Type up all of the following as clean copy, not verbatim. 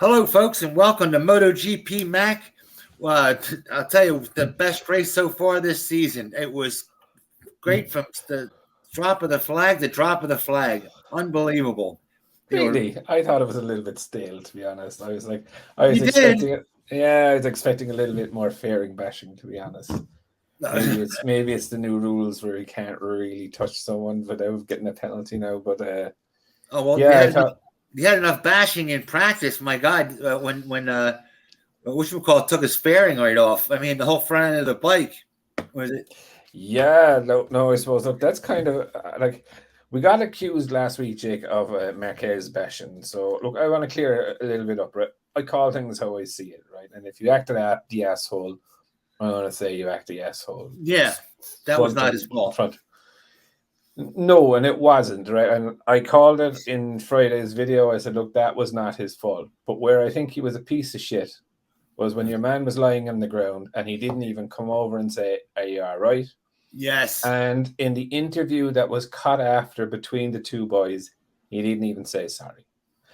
Hello, folks, and welcome to MotoGP Mac. I'll tell you, the best race so far this season. It was great from the drop of the flag to drop of the flag. Unbelievable. Really? I thought it was a little bit stale, to be honest. I was You did. expecting it. Yeah, I was expecting a little bit more fairing bashing, to be honest. Maybe it's the new rules where you can't really touch someone without getting a penalty now. But you had enough bashing in practice. My God, when whatchamacallit took his fairing right off. I mean, the whole front end of the bike. Was it? Yeah, no. I suppose look, that's kind of like we got accused last week, Jake, of Marquez bashing. So look, I want to clear a little bit up. Right? I call things how I see it, right? And if you acted at the asshole, I want to say you act the asshole. Yeah, that was not his fault. No, and it wasn't, right? And I called it in Friday's video. I said, look, that was not his fault. But where I think he was a piece of shit was when your man was lying on the ground and he didn't even come over and say, are you all right? Yes. And in the interview that was cut after between the two boys, he didn't even say sorry.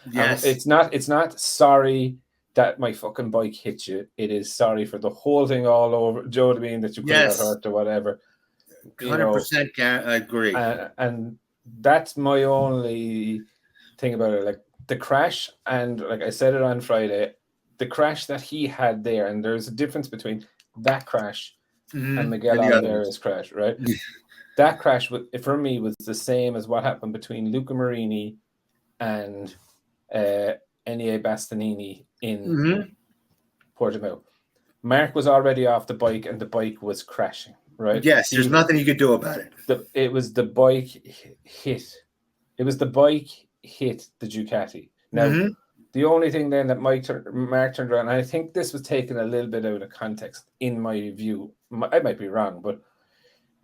Yes. It's not sorry that my fucking bike hit you. It is sorry for the whole thing all over. Do you know what I mean? That you could have got hurt or whatever. 100% agree. And that's my only thing about it. Like the crash, and like I said it on Friday, the crash that he had there, and there's a difference between that crash and Miguel Oliveira's crash, right? That crash, for me, was the same as what happened between Luca Marini and Enie Bastianini in Portimao. Marc was already off the bike, and the bike was crashing. Right? Yes, there's nothing you could do about it. It was the bike hit. It was the bike hit the Ducati. Now, the only thing then that Marc turned around, and I think this was taken a little bit out of context, in my view. I might be wrong, but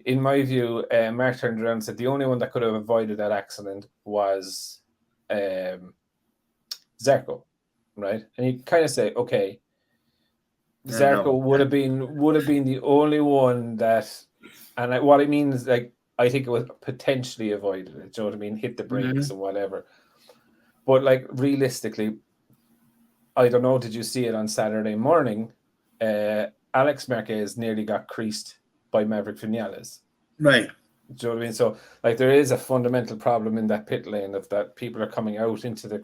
in my view, Marc turned around and said the only one that could have avoided that accident was Zarco, right? And you kind of say, okay, Zarco would have been the only one that, and what I mean is, like, I think it was potentially avoided it. Do you know what I mean? Hit the brakes and whatever. But like realistically, I don't know. Did you see it on Saturday morning? Alex Marquez nearly got creased by Maverick Vinales. Right. Do you know what I mean? So like there is a fundamental problem in that pit lane of that people are coming out into the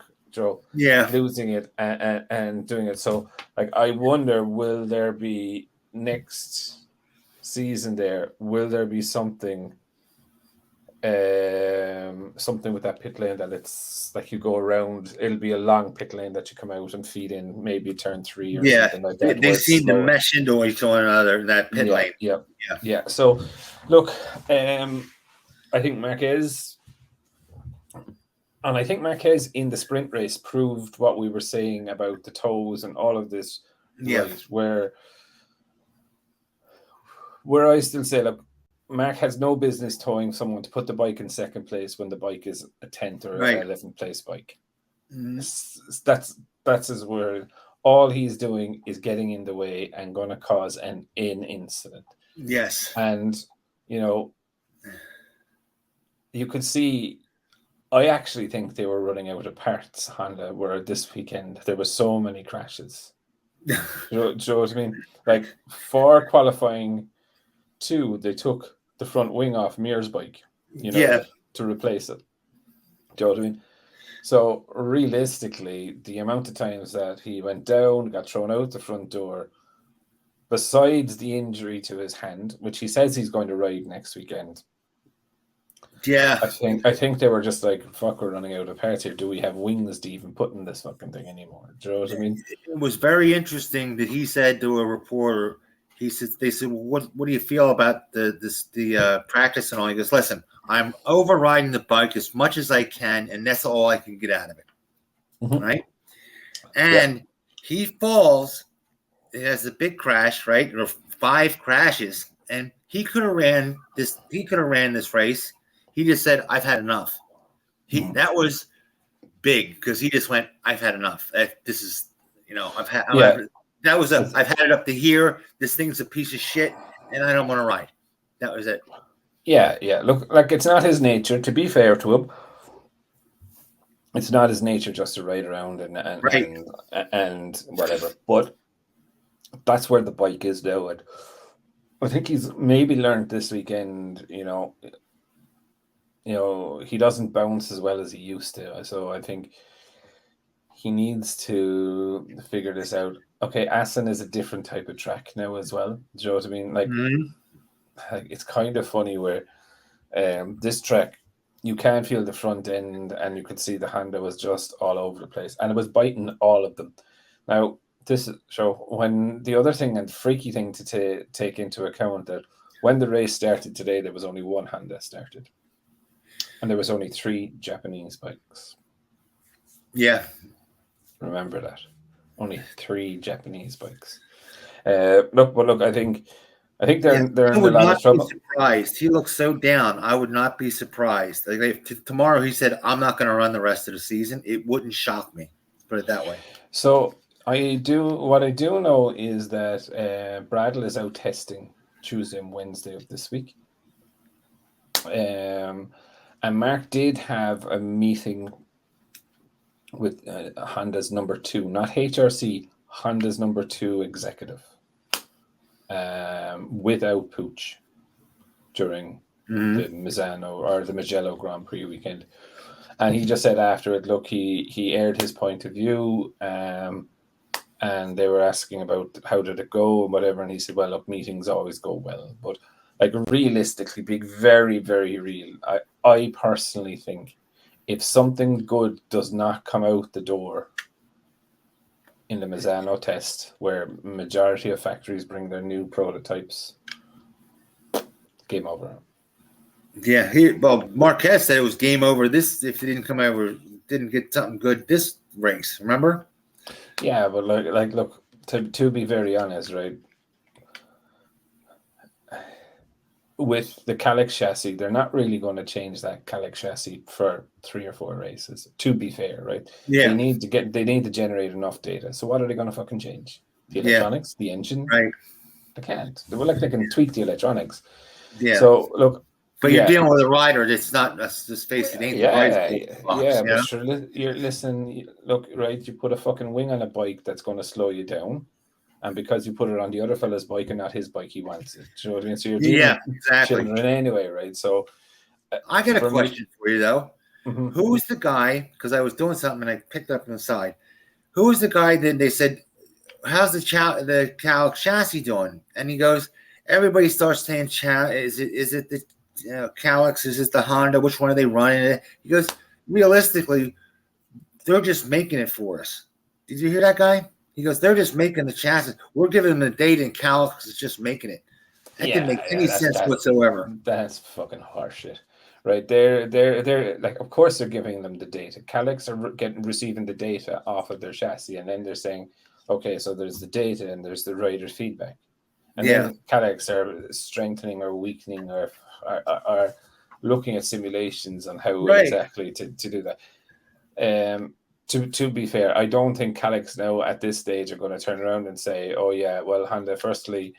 losing it and doing it. So like I wonder, will there be next season there? Will there be something with that pit lane that it's like you go around? It'll be a long pit lane that you come out and feed in, maybe turn 3 or something like that. They seem to mesh into each other in that pit lane. Yeah. So look, I think Marquez. And I think Marquez in the sprint race proved what we were saying about the toes and all of this, right? Where I still say, look, Marc has no business towing someone to put the bike in second place when the bike is a 10th or 11th place bike. That's his word. All he's doing is getting in the way and going to cause an incident. Yes. And, you could see, I actually think they were running out of parts, Honda, where this weekend there were so many crashes. Do you know what I mean? Like for qualifying 2, they took the front wing off Mir's bike, to replace it. Do you know what I mean? So realistically, the amount of times that he went down, got thrown out the front door, besides the injury to his hand, which he says he's going to ride next weekend. Yeah, I think they were just like, fuck, we're running out of parts here. Do we have wings to even put in this fucking thing anymore? Do you know what I mean? It was very interesting that he said to a reporter, they said, well, what do you feel about the practice and all? He goes, listen, I'm overriding the bike as much as I can, and that's all I can get out of it. Right? And he falls. It has a big crash, right? Or 5 crashes, and he could have ran this. He could have ran this race. He just said, I've had enough. That was big because he just went, I've had enough. This is, I've had it up to here. This thing's a piece of shit, and I don't want to ride. That was it. Yeah. Look, like it's not his nature, to be fair to him. it's not his nature just to ride around Right. and whatever. But that's where the bike is now, and I think he's maybe learned this weekend. He doesn't bounce as well as he used to. So I think he needs to figure this out. Okay, Assen is a different type of track now as well. Do you know what I mean? Like it's kind of funny where this track, you can feel the front end and you could see the Honda was just all over the place and it was biting all of them. Now, when the other thing and freaky thing to take into account that when the race started today, there was only one Honda started and there was only 3 Japanese bikes. Yeah. Remember that. Only 3 Japanese bikes. Look, I think they're in a lot of trouble. Surprised. He looks so down. I would not be surprised. Like if tomorrow he said, "I'm not going to run the rest of the season," it wouldn't shock me. Put it that way. So what I do know is that Bradl is out testing Tuesday and Wednesday of this week. And Mark did have a meeting with Honda's number 2, not HRC, Honda's number 2 executive, without Pooch during the Misano or the Mugello Grand Prix weekend. And he just said after it, look, he aired his point of view, and they were asking about how did it go and whatever, and he said, well, look, meetings always go well, but like realistically, being very, very real, I personally think if something good does not come out the door in the Misano test, where majority of factories bring their new prototypes, game over. Yeah, Marquez said it was game over. This if it didn't get something good this race. Remember? Yeah, but look, to be very honest, right? With the Calyx chassis, they're not really going to change that Calyx chassis for 3 or 4 races. To be fair, right? Yeah. They need to generate enough data. So what are they going to fucking change? The electronics, the engine? Right. They can't. They can tweak the electronics. Yeah. So look, but you're dealing with a rider that's not. Let's just face it, ain't the box, but sure, look, right? You put a fucking wing on a bike that's going to slow you down. And because you put it on the other fella's bike and not his bike, he wants it. Do you know what I mean? So you're dealing with children anyway, right? So I got a question for you though. Mm-hmm. Who's the guy? Because I was doing something and I picked up on the side. Who was the guy that they said, "How's the Calyx chassis doing?" And he goes, everybody starts saying, "Is it the Calyx? Is it the Honda? Which one are they running it?" He goes, realistically, they're just making it for us. Did you hear that guy? He goes, they're just making the chassis. We're giving them the data, and Calyx is just making it. That didn't make any sense whatsoever. That's fucking horseshit, right? They're like, of course they're giving them the data. Calyx are receiving the data off of their chassis, and then they're saying, okay, so there's the data and there's the rider's feedback, and then Calyx are strengthening or weakening or are looking at simulations on how exactly to do that. To be fair, I don't think Calyx now at this stage are going to turn around and say, "Oh yeah, well, Honda, firstly,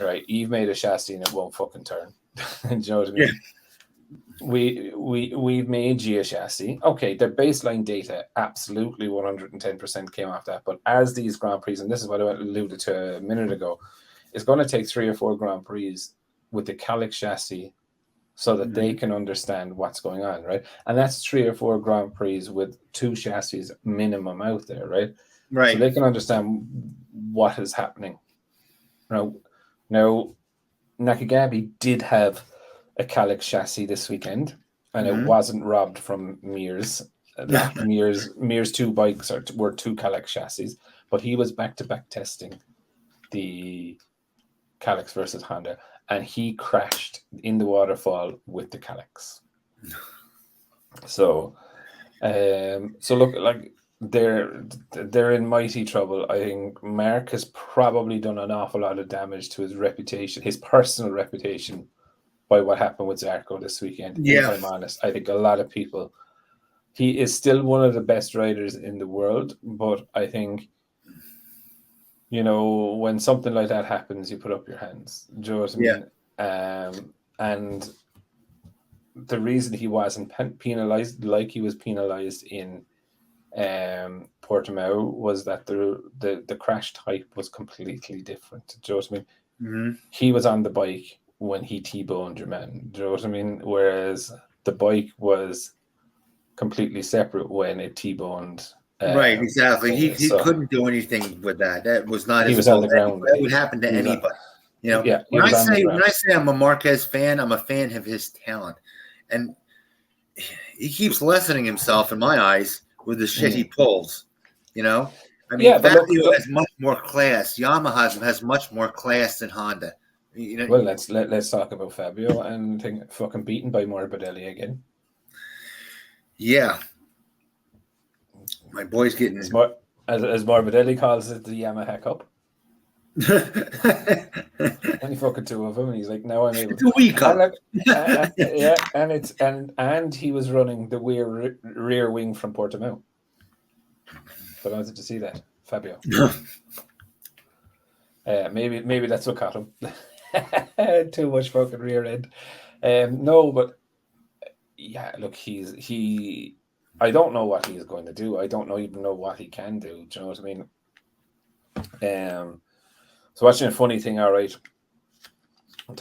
right, you've made a chassis and it won't fucking turn." Do you know what I mean? Yeah. We've made you a chassis. Okay, their baseline data absolutely 110% came off that. But as these Grand Prix, and this is what I alluded to a minute ago, it's going to take 3 or 4 Grand Prix with the Calyx chassis so that they can understand what's going on, right? And that's 3 or 4 Grand Prix with 2 chassis minimum out there, right? Right. So they can understand what is happening. Now Nakagami did have a Calyx chassis this weekend, and it wasn't robbed from Mears. Mears 2 bikes were 2 Calyx chassis, but he was back-to-back testing the Calyx versus Honda, and he crashed in the waterfall with the Calyx. So look, like they're in mighty trouble. I think Mark has probably done an awful lot of damage to his reputation, his personal reputation, by what happened with Zarco this weekend. If I'm honest, I think a lot of people. He is still one of the best riders in the world, but I think, when something like that happens, you put up your hands. Do you know what I mean? And the reason he wasn't penalized like he was penalized in Portimao was that the crash type was completely different. Do you know what I mean? Mm-hmm. He was on the bike when he T-boned your man. Do you know what I mean? Whereas the bike was completely separate when it T-boned. Right, exactly. He So couldn't do anything with that. That was not he his was on fault. the ground. That would happen to He was on- anybody. You know, Yeah, he when was I on the say ground. I'm a Marquez fan, I'm a fan of his talent, and he keeps lessening himself in my eyes with the shit he pulls. You know, I mean, Yeah, but Fabio look. has much more class. Yamaha has much more class than Honda. You know, Well, let's talk about Fabio and think fucking beaten by Morbidelli again. yeah, my boy's getting As Morbidelli calls it, the Yamaha Cup. Only fucking two of them, and he's like, "Now I'm able." It's a wee cup. Yeah, and he was running the rear wing from Portimao. But I wanted to see that Fabio. Maybe that's what caught him. Too much fucking rear end. No, but yeah, look, he. I don't know what he's going to do. I don't even know what he can do. Do you know what I mean? So watching a funny thing, all right. You're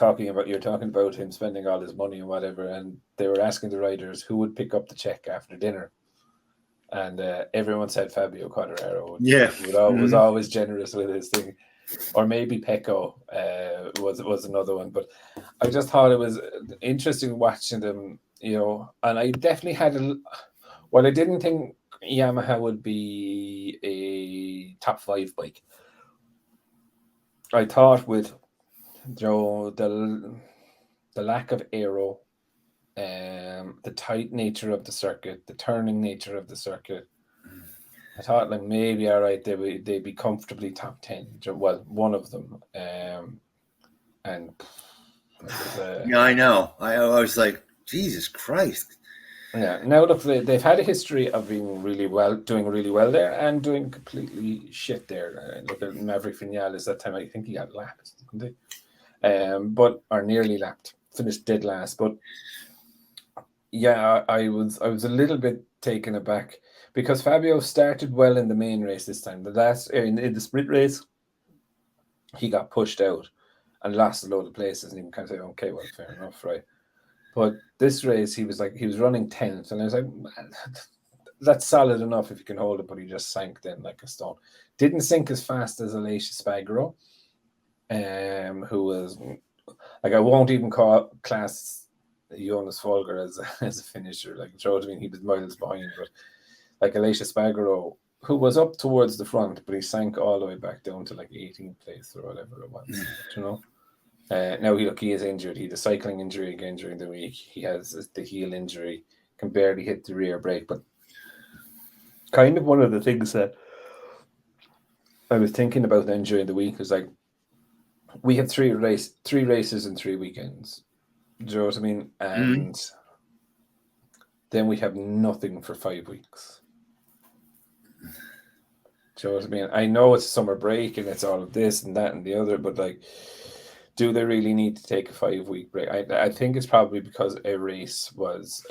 talking about him spending all his money and whatever, and they were asking the riders who would pick up the check after dinner, and everyone said Fabio Quartararo. Yeah, was always generous with his thing, or maybe Pecco was another one. But I just thought it was interesting watching them, you know. And I definitely had well, I didn't think Yamaha would be a top 5 bike. I thought with the lack of aero, the tight nature of the circuit, the turning nature of the circuit, I thought like maybe all right they'd be comfortably top 10. Well, one of them, and yeah, I know. I was like, Jesus Christ. Yeah. Now look, they've had a history of doing really well there, and doing completely shit there. Look at Maverick Vinales. That time I think he got lapped, didn't he? But or nearly lapped, finished dead last. But yeah, I was a little bit taken aback because Fabio started well in the main race this time. The last in the sprint race, he got pushed out and lost a load of places, and you can kind of say, okay, well, fair enough, right? But this race, he was running 10th, and I was like, man, that's solid enough if you can hold it, but he just sank then like a stone. Didn't sink as fast as Aleix Espargaro, who was like, I won't even class Jonas Folger as a finisher. Like, you know what I mean? He was miles behind, but like Aleix Espargaro, who was up towards the front, but he sank all the way back down to like 18th place or whatever it was, you know? Now he is injured. He had a cycling injury again during the week. He has the heel injury, can barely hit the rear brake. But kind of one of the things that I was thinking about then during the week was like, we had three races in 3 weekends. Do you know what I mean? And then we have nothing for 5 weeks. Do you know what I mean? I know it's summer break and it's all of this and that and the other, but like, do they really need to take a 5-week break? I think it's probably because a race was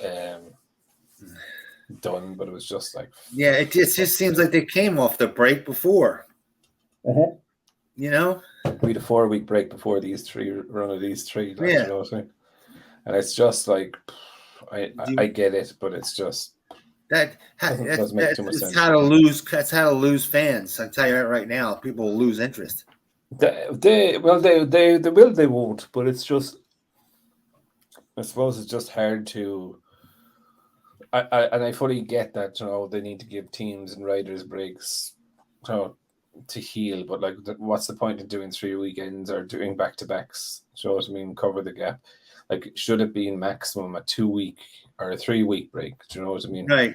done, but it was just like... Yeah, it just seems like they came off the break before. Uh-huh. You know? We had a 4-week break before these three. You know what I mean? And it's just like, I get it, but it's just... Doesn't make too much sense. That's how to lose fans. I tell you that right now. People will lose interest. They will, they won't, but it's just, I suppose it's just hard to, I fully get that, you know, they need to give teams and riders breaks, you know, to heal, but like, what's the point of doing 3 weekends or doing back-to-backs? You know what I mean? Cover the gap. Like, should it be maximum a 2-week or a 3-week break? Do you know what I mean? Right.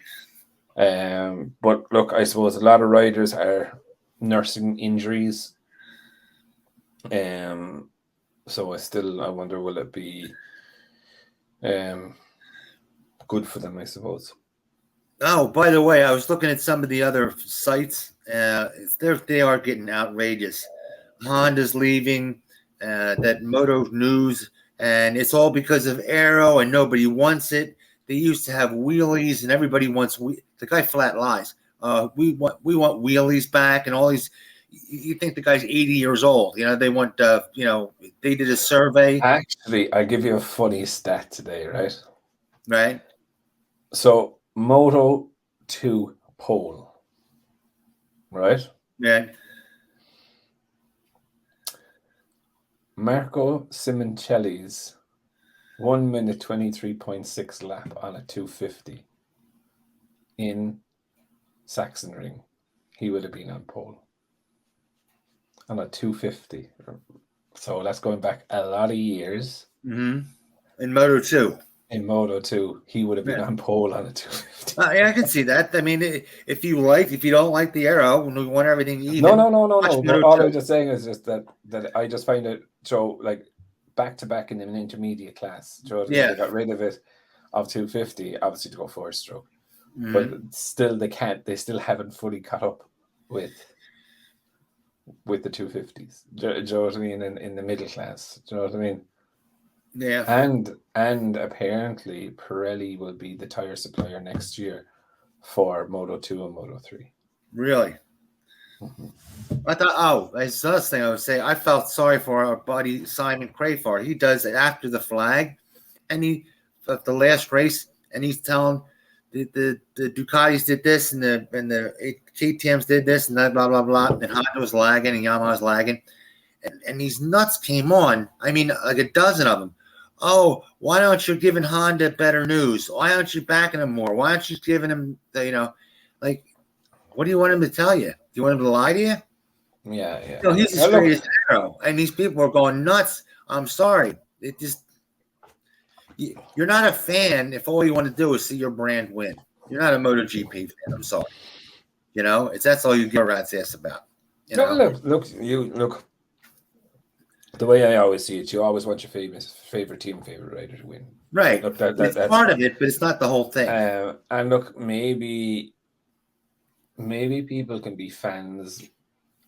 But look, I suppose a lot of riders are nursing injuries. So I wonder, will it be good for them, I suppose. Oh, by the way, I was looking at some of the other sites. They are getting outrageous. Honda's leaving. That Moto News and it's all because of aero, and nobody wants it. They used to have wheelies, and everybody wants. The guy flat lies. We want wheelies back, and all these. You think the guy's 80 years old? They want. They did a survey. Actually, I give you a funny stat today, right? Right. So Moto 2 pole, right? Yeah. Marco Simoncelli's 1 minute 23.6 lap on a 250 in Sachsenring. He would have been on pole on a 250. So that's going back a lot of years. Mm-hmm. In Moto 2. In Moto 2, he would have been on pole on a 250. Yeah, I can see that. I mean, if you don't like the aero, when we want everything even. No. But all I'm just saying is just that I just find it so like back to back in an intermediate class. They got rid of it of 250, obviously to go 4-stroke, but still they still haven't fully caught up with the 250s. Do you know what I mean? In the middle class. Do you know what I mean? Yeah. And apparently Pirelli will be the tire supplier next year for Moto 2 and Moto 3. Really? Mm-hmm. I thought, that's the other thing I would say. I felt sorry for our buddy Simon Crafar. He does it after the flag, and at the last race, and he's telling the Ducatis did this, and the KTMs did this, and that, blah, blah, blah, and Honda was lagging, and Yamaha was lagging. And these nuts came on. I mean, like a dozen of them. Oh, why aren't you giving Honda better news? Why aren't you backing them more? Why aren't you giving them, like, what do you want him to tell you? Do you want him to lie to you? Yeah. He's the straightest arrow, and these people are going nuts. I'm sorry. You're not a fan if all you want to do is see your brand win. You're not a MotoGP fan. I'm sorry. That's all you give a rat's ass about. Look. The way I always see it, you always want your favorite team, favorite rider to win. Right. Look, that's part of it, but it's not the whole thing. And look, maybe people can be fans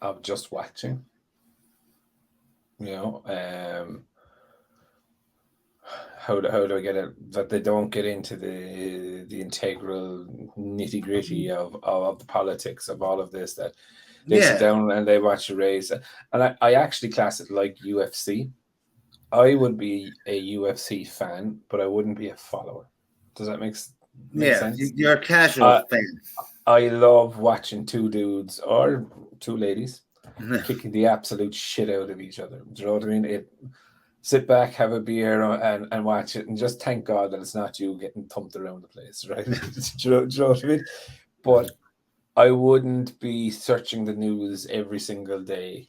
of just watching. How do I get it? That they don't get into the integral nitty gritty of the politics of all of this. That they sit down and they watch a race, and I actually class it like UFC. I would be a UFC fan, but I wouldn't be a follower. Does that make sense? You're a casual fan. I love watching two dudes or two ladies kicking the absolute shit out of each other. Do you know what I mean? Sit back, have a beer, and watch it, and just thank God that it's not you getting thumped around the place, right? Do you know what I mean? But I wouldn't be searching the news every single day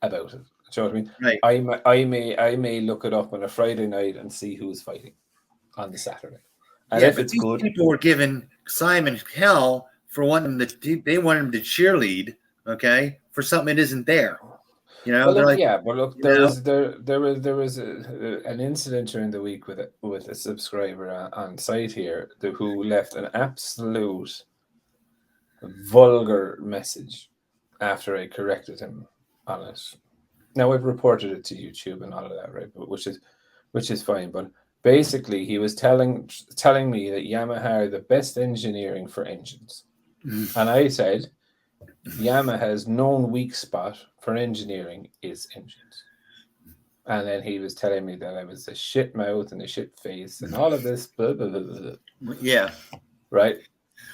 about it. Do you know what I mean? Right. I may look it up on a Friday night and see who's fighting on the Saturday. And if it's these good, people were giving Simon hell for wanting they want him to cheerlead, okay, for something that isn't there. There was an incident during the week with a subscriber on site here who left an absolute vulgar message after I corrected him on it. Now I've reported it to YouTube and all of that, right? But which is fine. But basically, he was telling me that Yamaha are the best engineering for engines, and I said Yamaha's known weak spot for engineering is engines. And then he was telling me that I was a shit mouth and a shit face and all of this, blah, blah, blah, blah. Yeah. Right.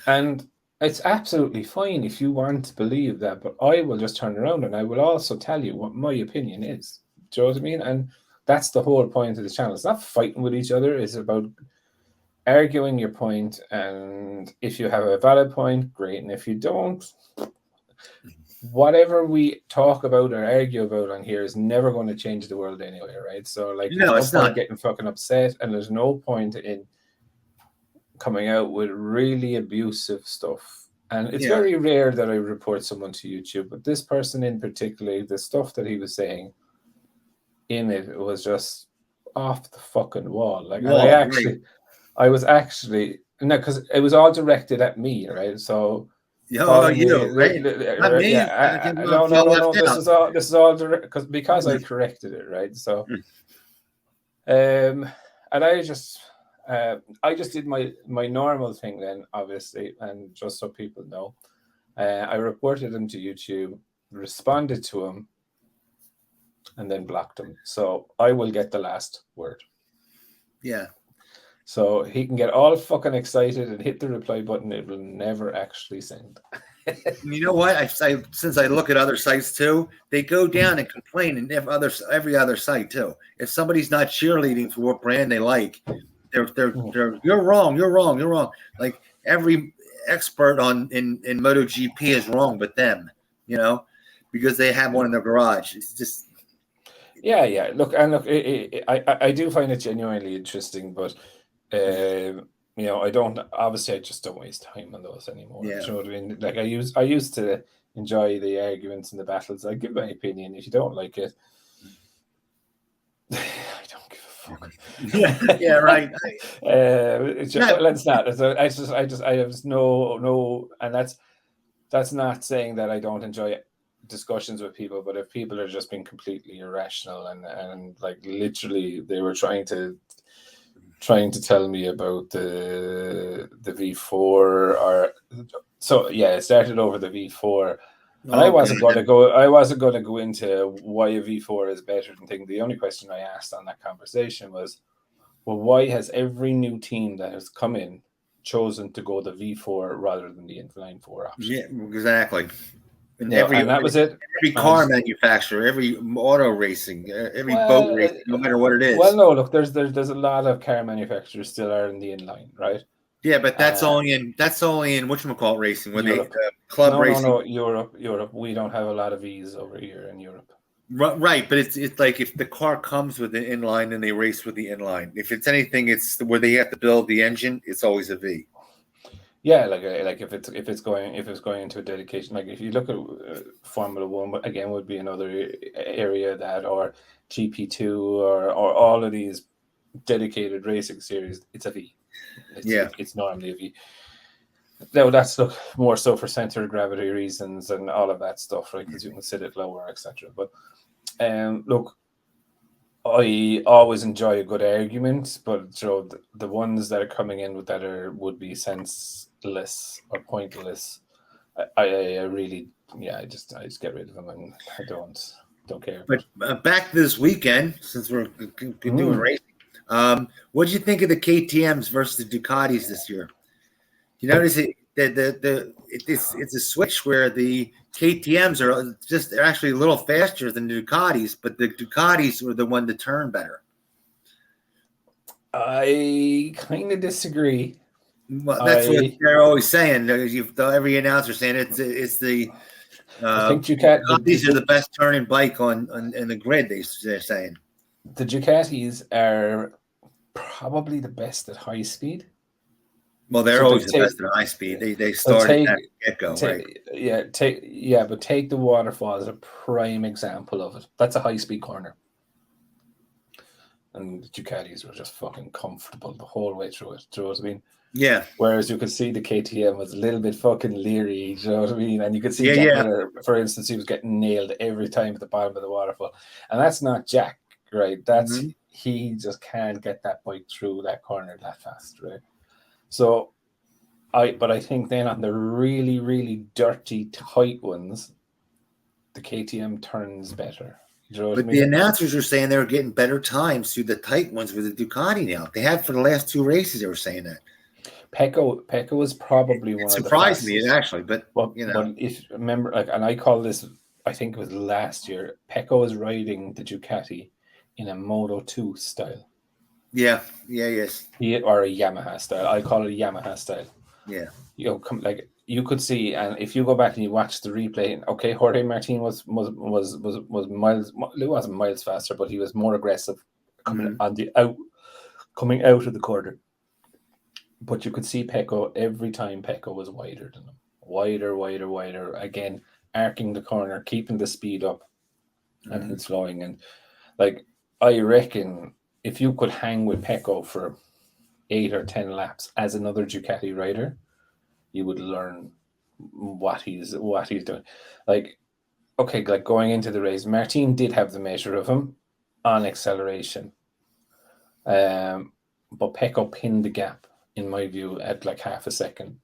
And it's absolutely fine if you want to believe that, but I will just turn around and I will also tell you what my opinion is. Do you know what I mean? And that's the whole point of the channel. It's not fighting with each other. It's about arguing your point. And if you have a valid point, great. And if you don't, whatever we talk about or argue about on here is never going to change the world anyway, right? So, like, no, it's not getting fucking upset, and there's no point in coming out with really abusive stuff. And it's very rare that I report someone to YouTube, but this person in particular, the stuff that he was saying in it was just off the fucking wall. Like, I was actually no, because it was all directed at me, right? So. No. This is all direct because I corrected it, right? So And I just did my normal thing then, obviously, and just so people know, I reported him to YouTube, responded to him, and then blocked him. So I will get the last word. Yeah. So he can get all fucking excited and hit the reply button. It will never actually send. You know what? Since I look at other sites too, they go down and complain in every other site too. If somebody's not cheerleading for what brand they like, they're you're wrong. Like every expert in MotoGP is wrong but them, because they have one in their garage. It's just yeah. Look, I do find it genuinely interesting, but I don't. Obviously, I just don't waste time on those anymore. Yeah. You know what I mean? Like I used to enjoy the arguments and the battles. I give my opinion. If you don't like it, I don't give a fuck. Yeah, right. Let's not. I have no, and that's not saying that I don't enjoy discussions with people, but if people are just being completely irrational and like literally they were trying to tell me about the V4 or so it started over the V4. And I wasn't going to go into why a V4 is better than thing. The only question I asked on that conversation was, well, why has every new team that has come in chosen to go the V4 rather than the inline 4 option? Yeah, exactly. And that was it. Every car manufacturer, every auto racing, every boat racing, no matter what it is. Well, no, look, there's a lot of car manufacturers still are in the inline, right? Yeah, but that's only in whatchamacallit racing, where Europe. they club racing. No, Europe. We don't have a lot of V's over here in Europe. Right, but it's like if the car comes with an inline and they race with the inline. If it's anything, it's where they have to build the engine. It's always a V. Yeah, like if it's going into a dedication, like if you look at Formula One, again, would be another area that, or GP2 or all of these dedicated racing series, it's a V. It's normally a V. Now that's more so for center of gravity reasons and all of that stuff, right? Because you can sit it lower, etc. But look, I always enjoy a good argument, but the ones that are coming in with that would be senseless or pointless. I really, I just get rid of them, and I don't care. But back this weekend, since we're doing racing, what did you think of the KTM's versus the Ducatis this year? You notice it's a switch where the KTM's they're actually a little faster than the Ducatis, but the Ducatis were the one to turn better. I kind of disagree. Well, that's what they're always saying. Every announcer saying it's the. I think Ducatis are the best turning bike in the grid. They're saying the Ducatis are probably the best at high speed. Well, they're always the best at high speed. They started at the get-go, right? But take the waterfall as a prime example of it. That's a high-speed corner. And the Ducatis were just fucking comfortable the whole way through it. Do you know what I mean? Yeah. Whereas you could see the KTM was a little bit fucking leery, do you know what I mean? And you could see Jack Miller, for instance, he was getting nailed every time at the bottom of the waterfall. And that's not Jack, right? That's he just can't get that bike through that corner that fast, right? So I think then on the really, really dirty, tight ones, the KTM turns better. Do you know what I mean? The announcers are saying they're getting better times through the tight ones with the Ducati now. They have for the last two races. They were saying that. Pecco is probably one of the surprised me actually, but But if remember, and I call this, I think it was last year. Pecco was riding the Ducati in a Moto 2 style. Yes. Or a Yamaha style. I call it a Yamaha style. Yeah. You could see, and if you go back and you watch the replay, okay, Jorge Martin was miles. It wasn't miles faster, but he was more aggressive coming out of the corner. But you could see Pecco every time. Pecco was wider than him, wider. Again, arcing the corner, keeping the speed up, and slowing. And I reckon if you could hang with Pecco for 8 or 10 laps as another Ducati rider, you would learn what he's doing. Going into the race, Martin did have the measure of him on acceleration. But Pecco pinned the gap, in my view, at like half a second.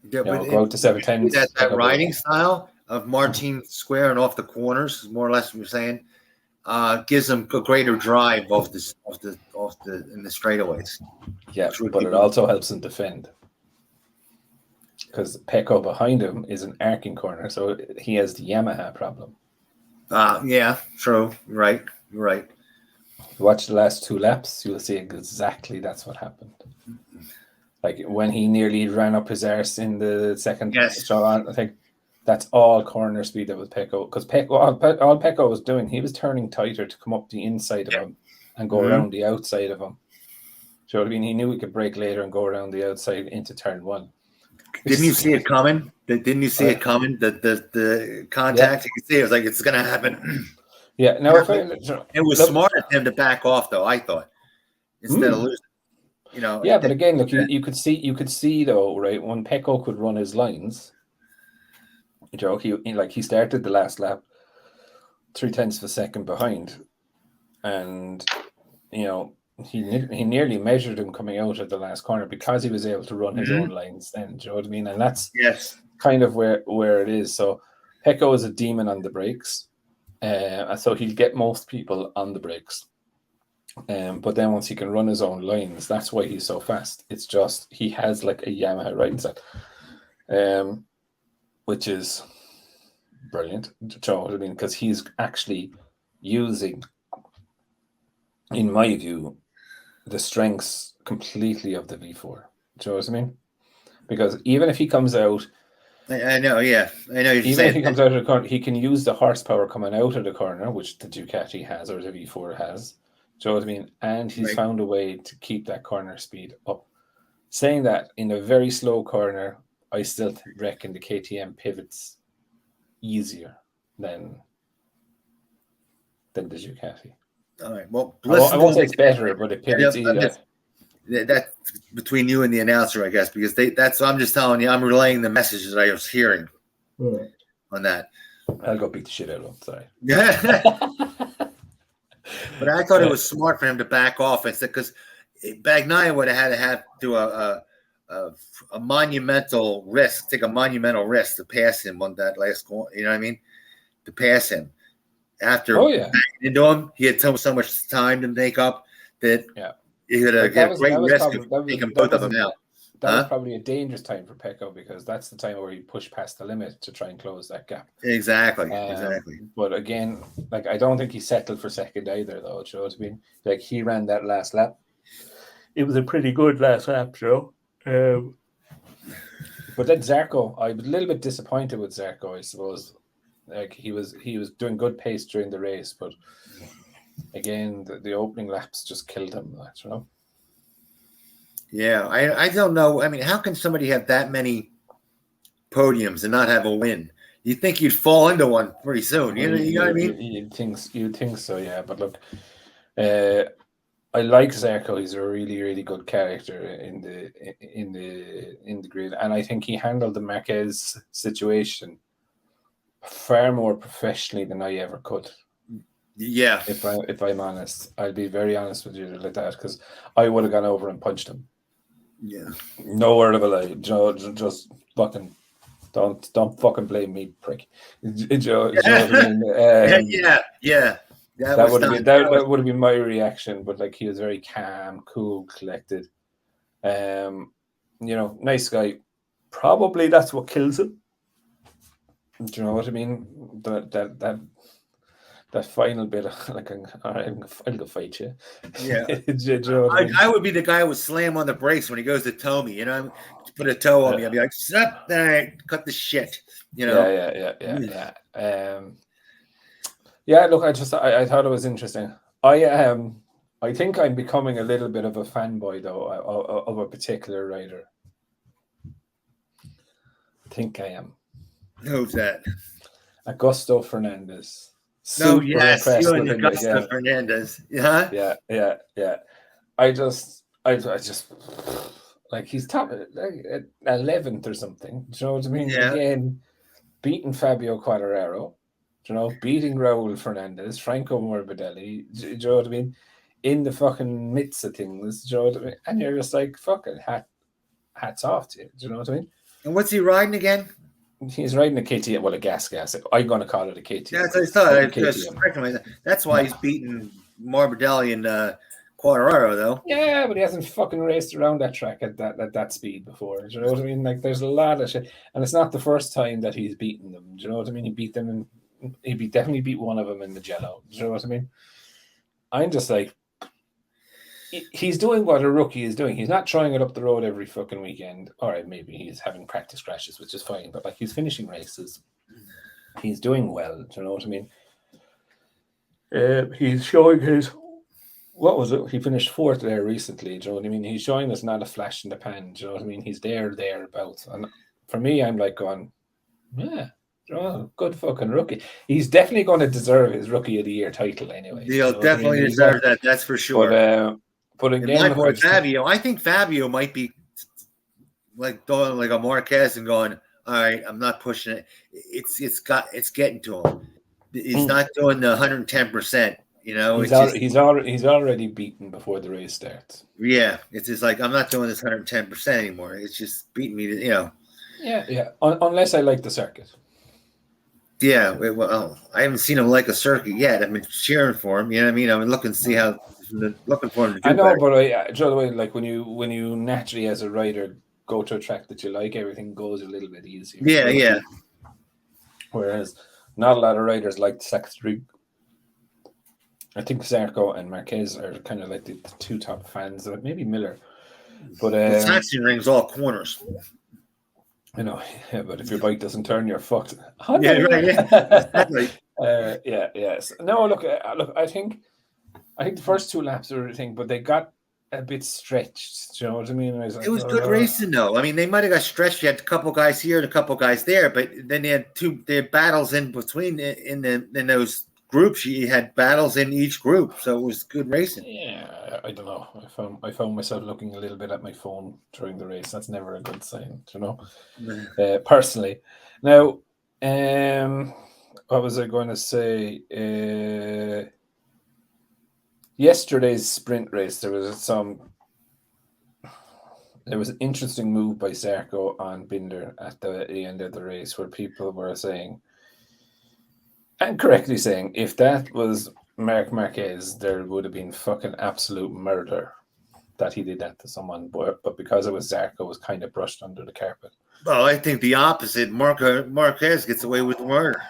Yeah, but go out to 7/10. That riding style of Martin square and off the corners is more or less what you're saying. Gives them a greater drive off the in the straightaways. Yeah, but it also helps them defend, because Pecco behind him is an arcing corner, so he has the Yamaha problem. Yeah, true. You're right. Watch the last 2 laps, you'll see exactly that's what happened. Like when he nearly ran up his arse in the second shot, I think that's all corner speed that was Pecco. Because all Pecco was doing, he was turning tighter to come up the inside of him and go around the outside of him. Do you know what I mean? He knew he could brake later and go around the outside into turn 1. Didn't you see it coming? Didn't you see it coming? The contact, you could see it was like, it's going to happen. Yeah, no, it was smart of him to back off, though, I thought, instead of losing. Yeah, but again, look, you could see though, right, when Pecco could run his lines, he started the last lap 0.3 of a second behind, and he nearly measured him coming out at the last corner because he was able to run his own lines then. Do you know what I mean? And that's kind of where it is. So Pecco is a demon on the brakes, so he'll get most people on the brakes. But then once he can run his own lines, that's why he's so fast. It's just he has like a Yamaha riding set, which is brilliant. Do you know what I mean? Because he's actually using, in my view, the strengths completely of the V4. Do you know what I mean? Because even if he comes out, I know. Even if he comes out of the corner, he can use the horsepower coming out of the corner, which the Ducati has or the V4 has. Do you know what I mean? And he's found a way to keep that corner speed up. Saying that, in a very slow corner, I still reckon the KTM pivots easier than the Ducati. All right. Well, I won't say it's better, but it pivots easier. That's between you and the announcer, I guess, because I'm just telling you, I'm relaying the messages that I was hearing on that. I'll go beat the shit out of him. Sorry. But I thought it was smart for him to back off, because Bagnaia would have had to do a monumental risk, take a monumental risk to pass him on that last corner. You know what I mean? To pass him after backing into him, he had so much time to make up that he had a great risk of taking both of them out. That was probably a dangerous time for Pecco, because that's the time where he pushed past the limit to try and close that gap. Exactly. But again, like, I don't think he settled for second either, though. Do you know what I mean? Like, he ran that last lap. It was a pretty good last lap, Joe. But then Zarco, I was a little bit disappointed with Zarco, I suppose. Like, he was doing good pace during the race, but again, the opening laps just killed him. You know. Yeah, I don't know. I mean, how can somebody have that many podiums and not have a win? You'd think you'd fall into one pretty soon. You know what I mean? You'd think so, yeah. But look, I like Zarco. He's a really, really good character in the grid, and I think he handled the Marquez situation far more professionally than I ever could. Yeah. If I'm honest, I'll be very honest with you like that, because I would have gone over and punched him. Yeah. No word of a lie. Just fucking don't fucking blame me, prick. Joe, yeah. That would have been my reaction, but like, he was very calm, cool, collected. Nice guy. Probably that's what kills him. Do you know what I mean? That final bit of, like, I'll go fight you. Yeah. You know what I mean? I would be the guy who would slam on the brakes when he goes to tow me, put a toe on me. I'd be like, stop, all right, cut the shit, Yeah. Look, I thought it was interesting. I think I'm becoming a little bit of a fanboy, though, of a particular rider. I think I am. Who's that? Augusto Fernandez. No, yes, you and Augusto Fernandez. Yeah. Yeah. I just like, he's top at 11th or something. Do you know what I mean? Yeah. Again, beating Fabio Quartararo, beating Raul Fernandez, Franco Morbidelli. Do you know what I mean? in the fucking midst of things, do you know what I mean? And you're just like, fucking hats off to you, do you know what I mean? And what's he riding again? He's riding a KTM, well, a gas. I'm going to call it a KTM. That's what I thought. KTM. That's why he's beating Morbidelli and Quartararo, though. Yeah, but he hasn't fucking raced around that track at that speed before. Do you know what I mean? Like, there's a lot of shit, and it's not the first time that he's beaten them. Do you know what I mean? He beat them, and definitely beat one of them in the Jello. Do you know what I mean? I'm just like, he's doing what a rookie is doing. He's not trying it up the road every fucking weekend. All right, maybe he's having practice crashes, which is fine. But like, he's finishing races. He's doing well. Do you know what I mean? He's showing his. What was it? He finished fourth there recently. Do you know what I mean? He's showing us not a flash in the pan. Do you know what I mean? He's thereabouts. And for me, I'm like going, yeah, good fucking rookie. He's definitely going to deserve his Rookie of the Year title anyway. He'll definitely deserve that. That's for sure. But again, my boy Fabio, I think Fabio might be like doing like a Marquez and going, all right, I'm not pushing it. It's getting to him. He's not doing the 110%. You know, he's already beaten before the race starts. Yeah, it's just like, I'm not doing this 110% anymore. It's just beating me. You know. Yeah. Unless I like the circuit. Yeah, well, I haven't seen him like a circuit yet. I've been cheering for him. You know what I mean? I've been looking for him to do I know, better. but Joe, the way, like when you naturally as a rider go to a track that you like, everything goes a little bit easier. Yeah. Whereas not a lot of riders like the Saxon. I think Zarco and Marquez are kind of like the two top fans. Maybe Miller, but the Saxon rings all corners. You know, yeah, but if your bike doesn't turn, you're fucked. Yeah, right. Yeah, exactly. Yes. No, look. I think the first two laps were everything, but they got a bit stretched. Do you know what I mean? It was good racing, though. I mean, they might have got stretched. You had a couple guys here and a couple guys there, but then they had battles in between in those groups. You had battles in each group, so it was good racing. Yeah, I don't know. I found myself looking a little bit at my phone during the race. That's never a good sign, you know. Personally, now, what was I going to say? Yesterday's sprint race, there was an interesting move by Zarco on Binder at the end of the race, where people were saying, and correctly saying, if that was Marc Marquez, there would have been fucking absolute murder that he did that to someone. But because it was Zarco, it was kind of brushed under the carpet. Well, I think the opposite. Marquez gets away with the murder.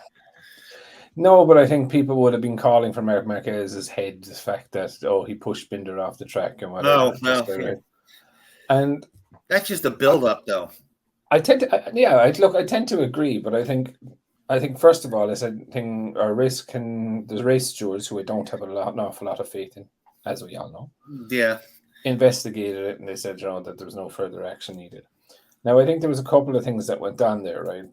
No, but I think people would have been calling for Marc Marquez's head, the fact that, he pushed Binder off the track and whatever. And that's just a build-up, though. I tend to agree, but I think first of all, there's race stewards who I don't have an awful lot of faith in, as we all know. Yeah. Investigated it, and they said, that there was no further action needed. Now, I think there was a couple of things that went on there, right?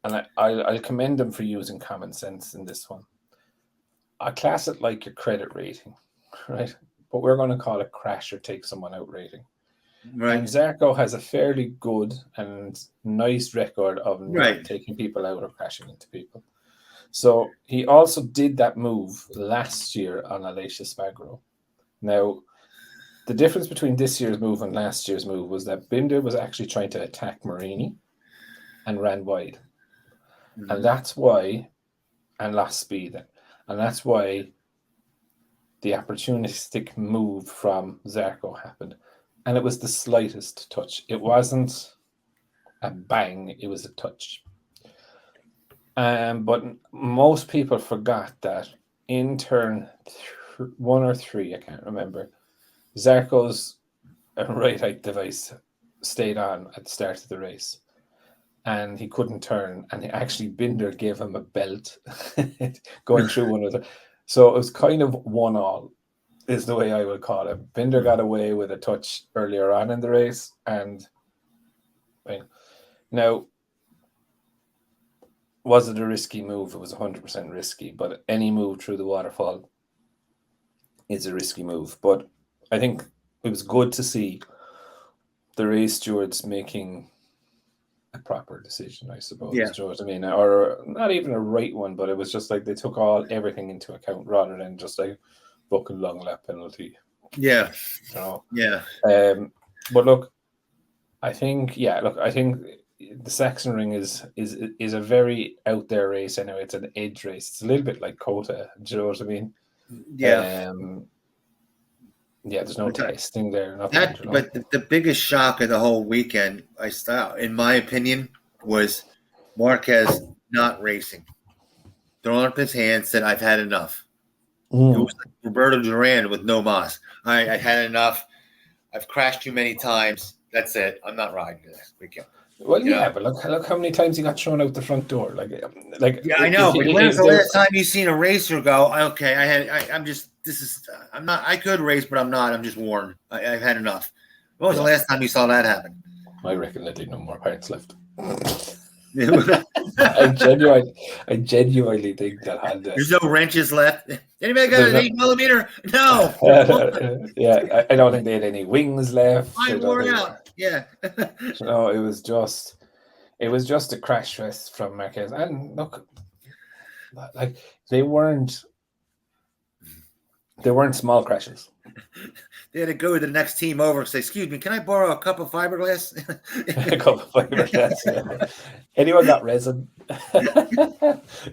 And I'll commend them for using common sense in this one. I class it like your credit rating, right? But we're going to call it crash or take someone out rating. Right. And Zarco has a fairly good and nice record of not taking people out or crashing into people. So he also did that move last year on Aleix Espargaro. Now, the difference between this year's move and last year's move was that Binder was actually trying to attack Marini and ran wide. Mm-hmm. And that's why, and lost speed. And that's why the opportunistic move from Zarco happened. And it was the slightest touch. It wasn't a bang, it was a touch. But most people forgot that in turn 1 or 3, I can't remember, Zarco's right height device stayed on at the start of the race. And he couldn't turn. And actually, Binder gave him a belt going through one of the... So it was kind of 1-all. Is the way I would call it. Binder got away with a touch earlier on in the race, and now, was it a risky move? It was 100% risky, but any move through the waterfall is a risky move. But I think it was good to see the race stewards making a proper decision, I suppose. Yeah. Do you know what I mean? Or not even a right one, but it was just like they took everything into account rather than just like, fucking long lap penalty. Yeah. You know? Yeah. But look, I think the Sachsenring is a very out there race anyway. It's an edge race. It's a little bit like Kota. Do you know what I mean? Yeah. There's no testing there. Nothing. But the biggest shock of the whole weekend, in my opinion, was Marquez not racing. Throwing up his hand, said, "I've had enough." It was like Roberto Duran with no Mas. I had enough. I've crashed too many times. That's it. I'm not riding this weekend. Well, but look how many times he got thrown out the front door. Yeah, I know. But when's the last time you seen a racer go, okay, I could race, but I'm not. I'm just worn. I've had enough. When was the last time you saw that happen? I reckon that there's no more parts left. I genuinely think that had there's no wrenches left. Anybody got an 8mm? No. I don't think they had any wings left. I wore out. Yeah. No, it was just a crash fest from Marquez. And look, like they weren't small crashes. They had to go to the next team over and say, "Excuse me, can I borrow a cup of fiberglass?" A cup of fiberglass. Yeah. Anyone got resin?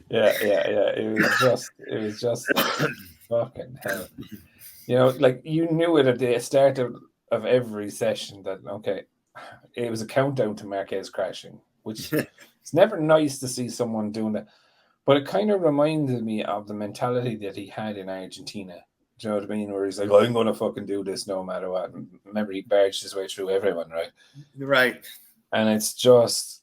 Yeah. It was just fucking hell. You know, like you knew it at the start of every session that it was a countdown to Marquez crashing, which it's never nice to see someone doing that. But it kind of reminded me of the mentality that he had in Argentina. Do you know what I mean? Where he's like, I'm going to fucking do this no matter what. And remember, he barged his way through everyone, right? Right. And it's just,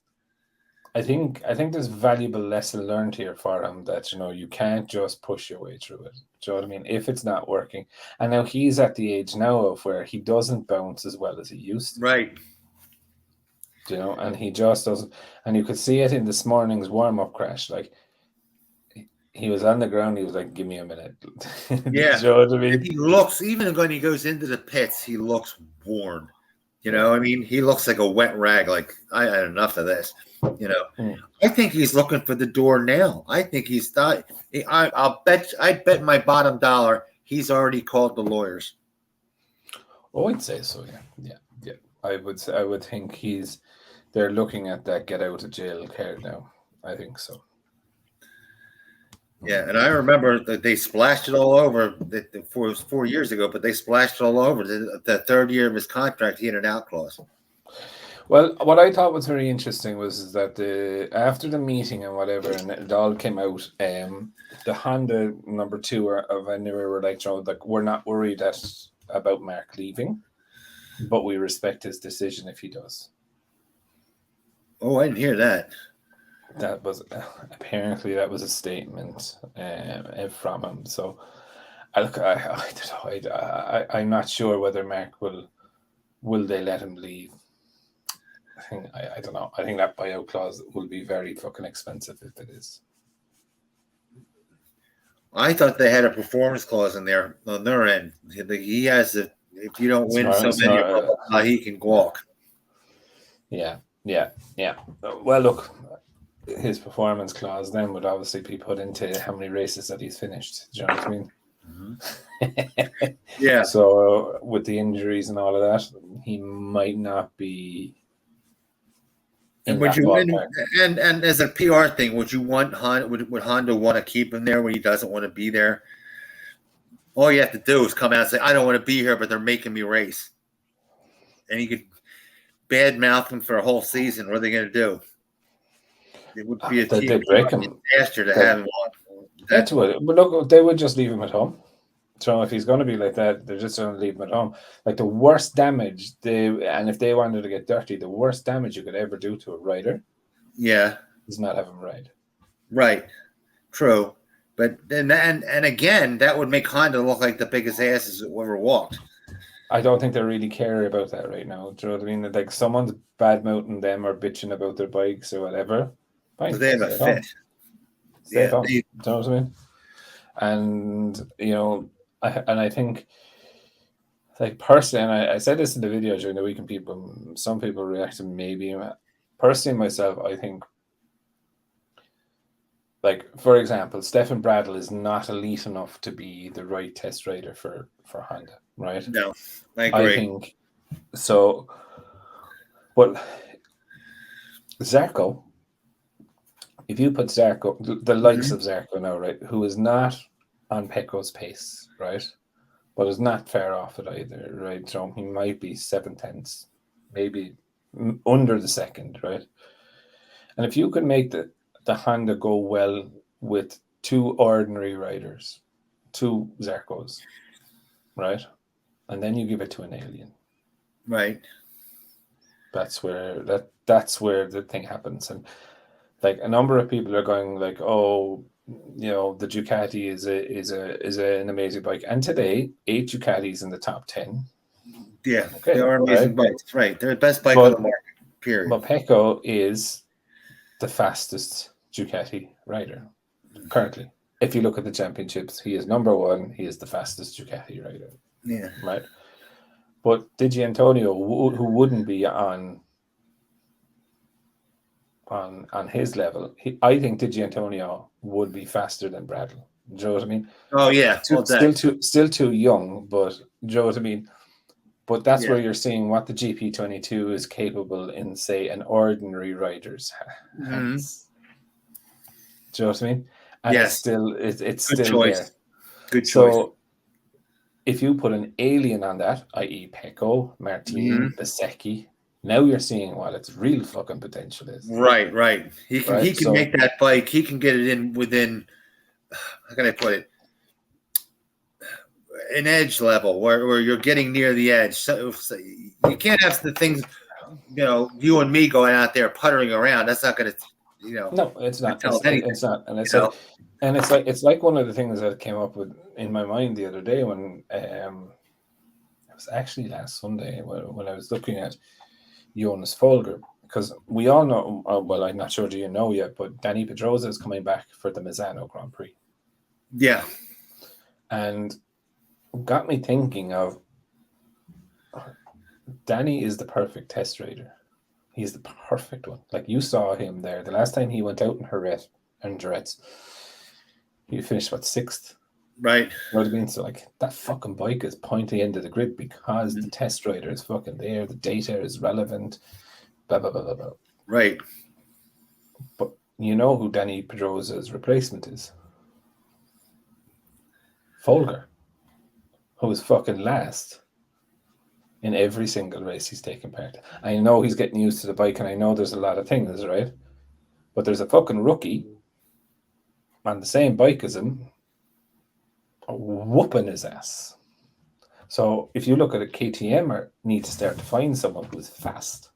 I think there's valuable lesson learned here for him that, you can't just push your way through it. Do you know what I mean? If it's not working. And now he's at the age now of where he doesn't bounce as well as he used to. Right. And he just doesn't. And you could see it in this morning's warm-up crash. Like, he was on the ground. He was like, "Give me a minute." Yeah, you know what I mean? He looks, even when he goes into the pits, he looks worn. I mean, he looks like a wet rag. Like, I had enough of this. I think he's looking for the door now. I think he's thought. I bet my bottom dollar he's already called the lawyers. Oh, I'd say so. Yeah. I would think they're looking at that get out of jail card now. I think so. Yeah, and I remember that they splashed it all over. It was 4 years ago, but they splashed it all over. The third year of his contract, he had an out clause. Well, what I thought was very interesting was that after the meeting and whatever, and it all came out, the Honda number 2 of Anywhere were like, we're not worried about Marc leaving, but we respect his decision if he does. Oh, I didn't hear that. That was apparently a statement from him. So, I'm not sure whether Marc will they let him leave. I don't know. I think that buyout clause will be very fucking expensive if it is. I thought they had a performance clause in there on their end. He has if you don't win he can walk. Yeah. Well, look. His performance clause then would obviously be put into how many races that he's finished. Do you know what I mean? Mm-hmm. Yeah. So with the injuries and all of that, he might not be. And would you and as a PR thing, would you want Honda? Would Honda want to keep him there when he doesn't want to be there? All you have to do is come out and say, "I don't want to be here, but they're making me race," and you could badmouth him for a whole season. What are they going to do? It would be a disaster to have him on. That's what. But look, they would just leave him at home. So if he's going to be like that, they're just going to leave him at home. Like the worst damage, and if they wanted to get dirty, the worst damage you could ever do to a rider, is not have him ride. Right. True. But then, and again, that would make Honda look like the biggest asses that ever walked. I don't think they really care about that right now. Do you know what I mean? Like someone's bad-mouthing them or bitching about their bikes or whatever. Fine. They have a fit. Stay at home. Do you know what I mean? And, I think, like, personally, and I said this in the video during the week, and some people reacted maybe. Personally, myself, I think like, for example, Stefan Bradl is not elite enough to be the right test rider for Honda, right? No, I I agree. think so. But Zarco, if you put Zarco, the likes of Zarco now, right, who is not on Pecco's pace, right, but is not far off it either, right? So he might be 7/10, maybe under the second, right? And if you could make the Honda go well with two ordinary riders, two Zarcos, right, and then you give it to an alien, Right. that's where the thing happens. And like a number of people are going like, oh, the Ducati is an amazing bike, and today 8 Ducatis in the top 10. Yeah, Okay, they are amazing right? bikes. Right, they're the best bike on the market. Period. But Pecco is the fastest Ducati rider currently. If you look at the championships, he is number one. He is the fastest Ducati rider. Yeah. Right. But Di Giannantonio, who wouldn't be on his level, I think Di Giannantonio would be faster than Bradl. Do you know what I mean? Oh yeah, Still too young, but do you know what I mean? But that's where you're seeing what the GP22 is capable in, say, an ordinary rider's hands. Do you know what I mean? And yes. it's Good still choice. there. Good So choice. if you put an alien on that, i.e. Pecco, Martin, Bezzecchi, now you're seeing what its real fucking potential is. Right. He can make that bike. He can get it in within, how can I put it, an edge level where you're getting near the edge. So you can't have the things, you and me going out there puttering around. That's not going to, No, it's not. It's not. And it's like one of the things that came up with in my mind the other day when it was actually last Sunday when I was looking at Jonas Folger, because we all know. Well, I'm not sure do you know yet, but Danny Pedrosa is coming back for the Misano Grand Prix. Yeah, and got me thinking of Danny is the perfect test rider. He's the perfect one. Like you saw him there. The last time he went out in Jerez, he finished 6th. Right. You know what I mean? So like that fucking bike is pointing into the grid because the test rider is fucking there. The data is relevant. Blah blah blah blah blah. Right. But you know who Danny Pedrosa's replacement is? Folger, who is fucking last in every single race he's taken part. I know he's getting used to the bike, and I know there's a lot of things, right? But there's a fucking rookie on the same bike as him, whooping his ass. So if you look at a KTM, need to start to find someone who's fast.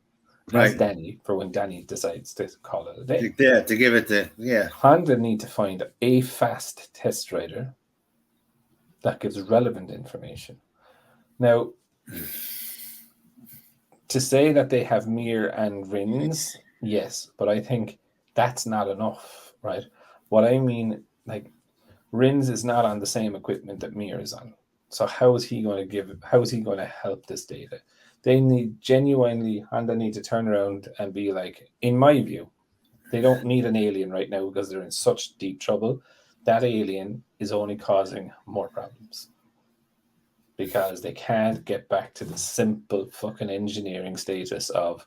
Right. As Danny, for when Danny decides to call it a day. Yeah, to give it to, Honda need to find a fast test rider that gives relevant information. Now, to say that they have Mir and Rins, yes, but I think that's not enough, right? What I mean, like, Rins is not on the same equipment that Mir is on. So how is he going to help this data? They need Honda need to turn around and be like, in my view, they don't need an alien right now because they're in such deep trouble. That alien is only causing more problems because they can't get back to the simple fucking engineering status of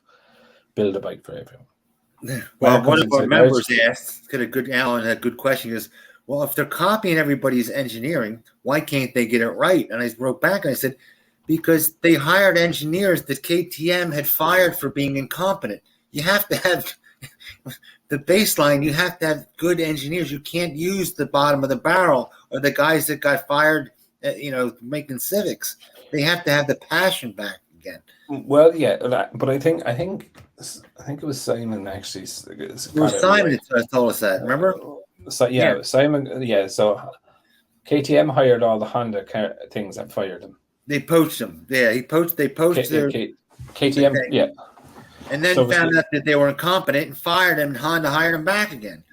build a bike for everyone. Well, one of our members asked, Alan had a good question, is, well, if they're copying everybody's engineering, why can't they get it right? And I wrote back and I said, because they hired engineers that KTM had fired for being incompetent. You have to have the baseline. You have to have good engineers. You can't use the bottom of the barrel or the guys that got fired, making Civics. They have to have the passion back again. Well, yeah, but I think it was Simon actually. It was Simon that told us that. Remember? So yeah, Simon. Yeah, so KTM hired all the Honda things and fired them. They poached them. Yeah, they poached their KTM. Yeah, and then found out that they were incompetent and fired them. And Honda hired them back again.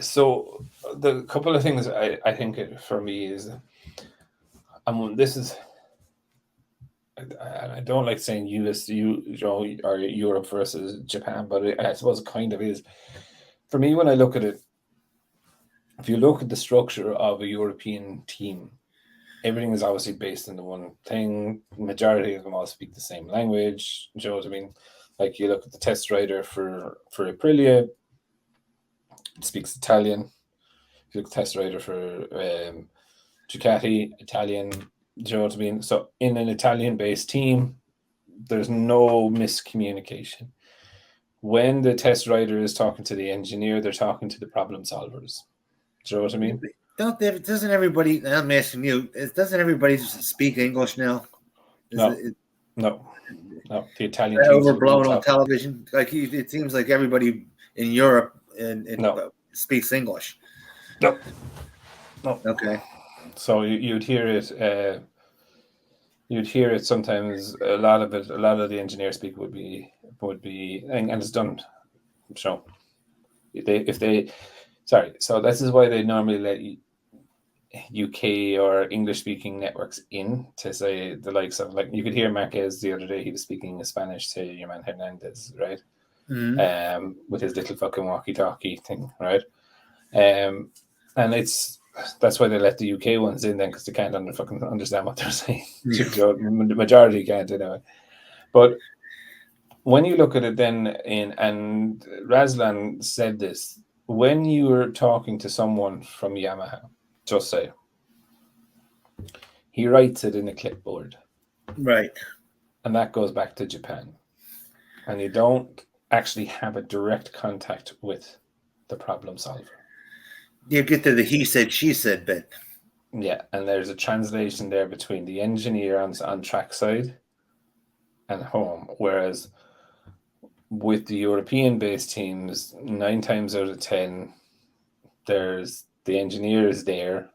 So the couple of things I think for me is, this is. I don't like saying or Europe versus Japan, but I suppose it kind of is. For me, when I look at it, if you look at the structure of a European team, everything is obviously based on the one thing. Majority of them all speak the same language. Do you know what I mean? Like you look at the test rider for Aprilia, speaks Italian. If you look at the test rider for Ducati, Italian. Do you know what I mean? So in an Italian-based team, there's no miscommunication. When the test rider is talking to the engineer, they're talking to the problem solvers. Do you know what I mean? Doesn't everybody? I'm asking you. Doesn't everybody just speak English now? No. The Italian teams overblown on talk. television. Like it seems like everybody in Europe and speaks English. No. Okay. So you'd hear it. You'd hear it sometimes. A lot of the engineer speak would be, and it's done. So So this is why they normally let UK or English speaking networks in, to say the likes of, like, you could hear Marquez the other day. He was speaking Spanish to your man Hernandez, right? Mm-hmm. With his little fucking walkie-talkie thing, right? And that's why they let the UK ones in then, because they can't understand what they're saying. The majority can't anyway. But when you look at it then, and Razlan said this, when you were talking to someone from Yamaha, just say, he writes it in a clipboard. Right. And that goes back to Japan. And you don't actually have a direct contact with the problem solver. You get to the he said, she said bit. Yeah, and there's a translation there between the engineer on track side and home. Whereas with the European-based teams, 9 times out of 10, there's the engineer is there,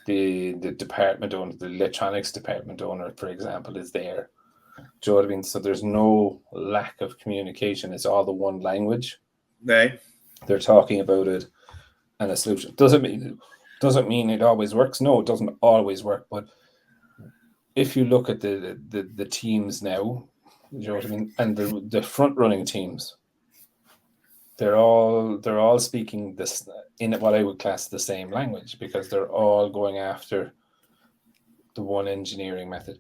the department owner, the electronics department owner, for example, is there. Do you know what I mean? So there's no lack of communication. It's all the one language. Right. They're talking about it and a solution. Doesn't mean it always works. No, it doesn't always work. But if you look at the teams now, you know what I mean, and the front running teams, they're all speaking this in what I would class the same language, because they're all going after the one engineering method.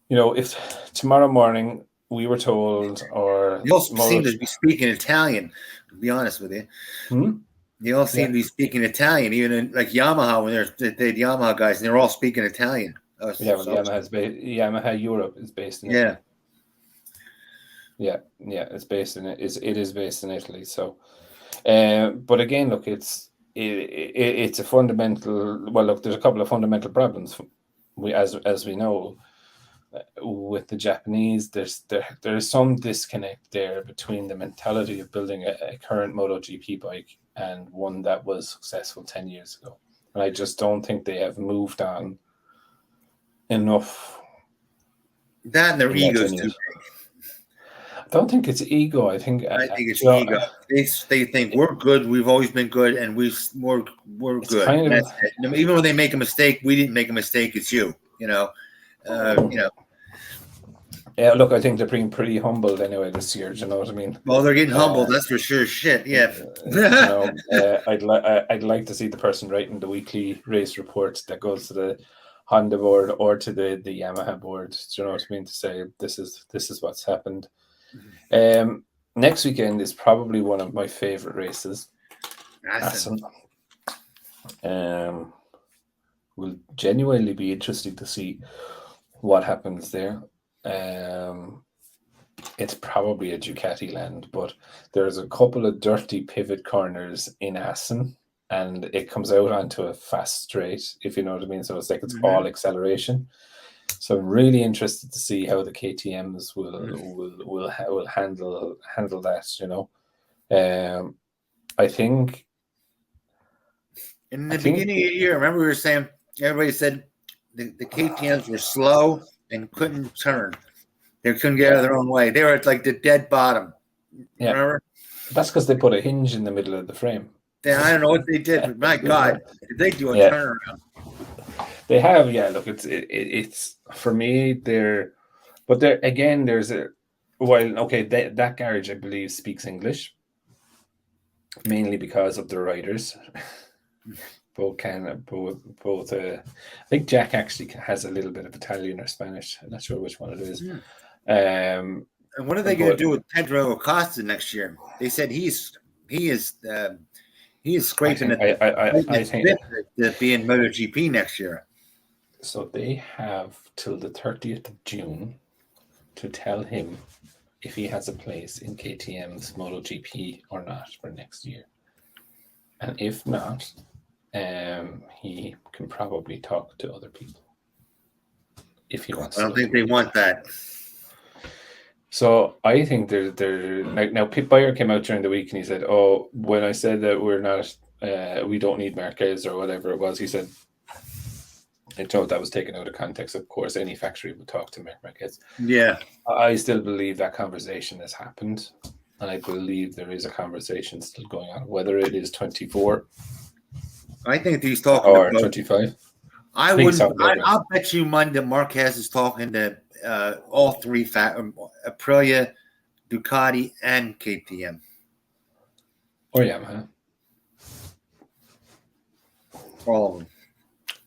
You know, if tomorrow morning we were told, or you also seem to be speaking Italian, to be honest with you. You all seem to be speaking Italian, even in like Yamaha, when they're Yamaha guys, and they're all speaking Italian. Yamaha Europe is based in Italy. Yeah, it's based in it. It is based in Italy. So, but again, look, it's a fundamental. Well, look, there's a couple of fundamental problems. As we know, with the Japanese, there's some disconnect there between the mentality of building a current MotoGP bike and one that was successful 10 years ago. And I just don't think they have moved on enough. That and their egos too big. I don't think it's ego. I think it's ego. They think we're good. We've always been good, and we're good. Kind of, even when they make a mistake, we didn't make a mistake. It's you. You know. Yeah, look, I think they're being pretty humbled anyway this year. Do you know what I mean? Well, they're getting humbled. That's for sure. Shit, yeah. I'd like to see the person writing the weekly race report that goes to the Honda board or to the Yamaha board. Do you know what I mean? To say this is what's happened. Next weekend is probably one of my favorite races. Awesome. Will genuinely be interesting to see what happens there. It's probably a Ducati land, but there's a couple of dirty pivot corners in Assen, and it comes out onto a fast straight, if you know what I mean. So it's like it's all acceleration. So I'm really interested to see how the KTMs will handle that. You know, I think in the beginning of the year, remember we were saying, everybody said the KTMs were slow and couldn't turn. They couldn't get out of their own way. They were at like the dead bottom. Yeah. Remember? That's because they put a hinge in the middle of the frame. I don't know what they did, but my God, did they do a turnaround? They have, yeah. Look, it's for me. Again, there's a that garage, I believe, speaks English, mainly because of the riders. Both can both. I think Jack actually has a little bit of Italian or Spanish. I'm not sure which one it is. And what are they going to But do with Pedro Acosta next year? They said he is scraping I think to be in MotoGP next year. so. They have till the 30th of June to tell him if he has a place in KTM's MotoGP or not for next year, and if not, he can probably talk to other people if he wants. I don't think they want that. So I think they're like now. Pit Buyer came out during the week and he said, "Oh, when I said that we're not, we don't need Marquez or whatever it was," he said. I thought that was taken out of context. Of course, any factory would talk to Marc Marquez. Yeah, I still believe that conversation has happened, and I believe there is a conversation still going on. Whether it is 24, I think he's talking or about 25. I wouldn't. I'll bet you money that Marquez is talking to all three Aprilia, Ducati, and KTM, or Yamaha. all of them.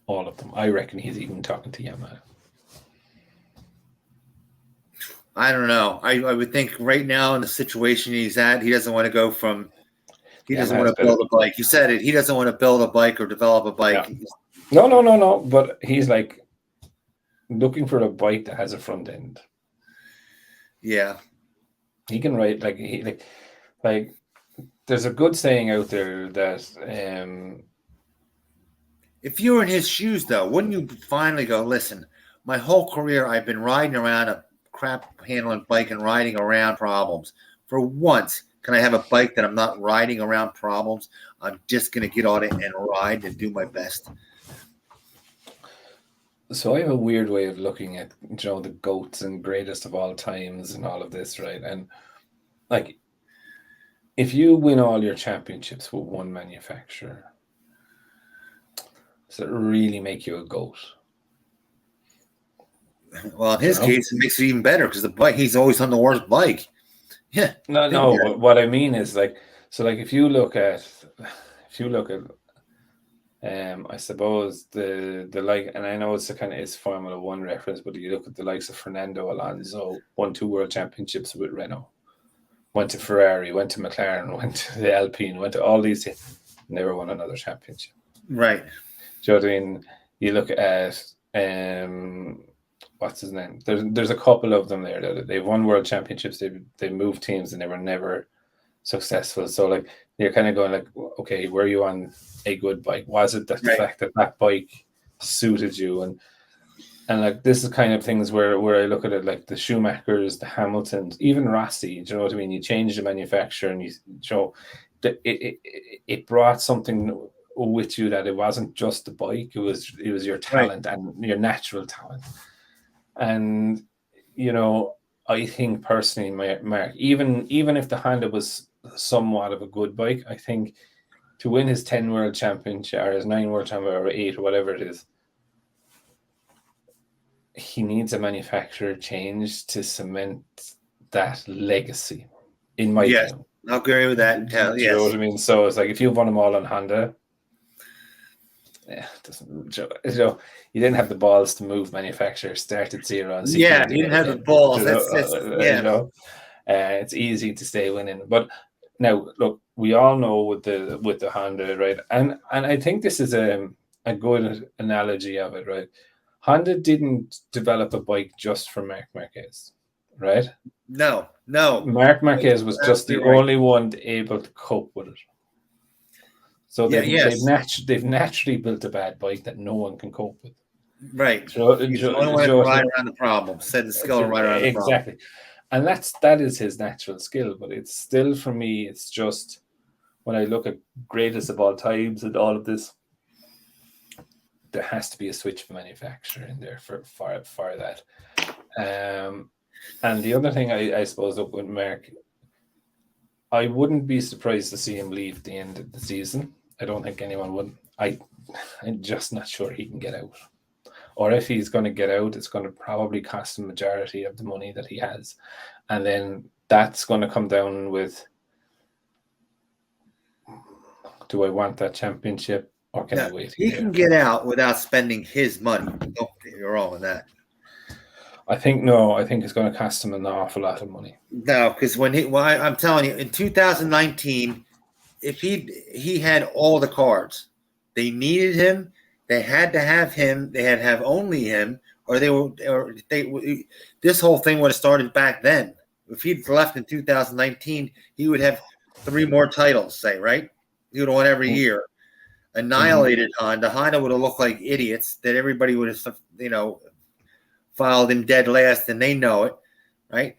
All of them. I reckon he's even talking to Yamaha. I don't know. I would think right now in the situation he's at, he doesn't want to go from. He doesn't want to build a bike. You said it. He doesn't want to build a bike or develop a bike. Yeah. No. But he's like looking for a bike that has a front end. Yeah. He can ride like. There's a good saying out there that. If you were in his shoes, though, wouldn't you finally go, listen, my whole career I've been riding around a crap handling bike and riding around problems. For once, can I have a bike that I'm not riding around problems? I'm just going to get on it and ride and do my best. So I have a weird way of looking at, the GOATs and greatest of all times and all of this, right? And like, if you win all your championships with one manufacturer, does it really make you a GOAT? Well, in his case, it makes it even better because the bike, he's always on the worst bike. Yeah. No. What I mean is if you look at, I suppose the like, and I know it's it's Formula One reference, but you look at the likes of Fernando Alonso, won 2 world championships with Renault, went to Ferrari, went to McLaren, went to the Alpine, went to all these, never won another championship. Right. Do you know what I mean? You look at what's his name? There's a couple of them there that they've won world championships. They moved teams and they were never successful. So like you're kind of going like, okay, were you on a good bike? Was it the fact that bike suited you? And like this is kind of things where I look at it like the Schumachers, the Hamiltons, even Rossi. Do you know what I mean? You change the manufacturer and it brought something with you that it wasn't just the bike, it was your talent and your natural talent. And I think personally, Mark, even if the Honda was somewhat of a good bike, I think to win his 10 world championship or his 9 world championship or 8 or whatever it is, he needs a manufacturer change to cement that legacy, in my opinion. I'll agree with that. You know what I mean? So it's like if you've won them all on Honda, you didn't have the balls to move manufacturers, start at zero. And you didn't have the balls. It's easy to stay winning. But now, look, we all know with the Honda, right? And I think this is a good analogy of it, right? Honda didn't develop a bike just for Marc Marquez, right? No. Marc Marquez was just the only one able to cope with it. So they've naturally built a bad bike that no one can cope with. Right. He's the only one to ride around the problem. Said the skill to ride around the problem. Exactly. And that is his natural skill. But it's still, for me, it's just when I look at greatest of all times and all of this, there has to be a switch of manufacturer in there for that. And the other thing I suppose up with Mark, I wouldn't be surprised to see him leave at the end of the season. I don't think anyone would. I'm just not sure he can get out. Or if he's going to get out, it's going to probably cost him the majority of the money that he has. And then that's going to come down with, do I want that championship or can he wait? He can get out without spending his money. Don't get me wrong with that. I think no. I think it's going to cost him an awful lot of money. No, because I'm telling you, in 2019, if he had all the cards, they needed him. They had to have him. They had to have only him, or this whole thing would have started back then. If he'd left in 2019, he would have 3 more titles, say, right? He would have won every year. Annihilated Honda. Honda would have looked like idiots. That everybody would have, filed him dead last, and they know it, right?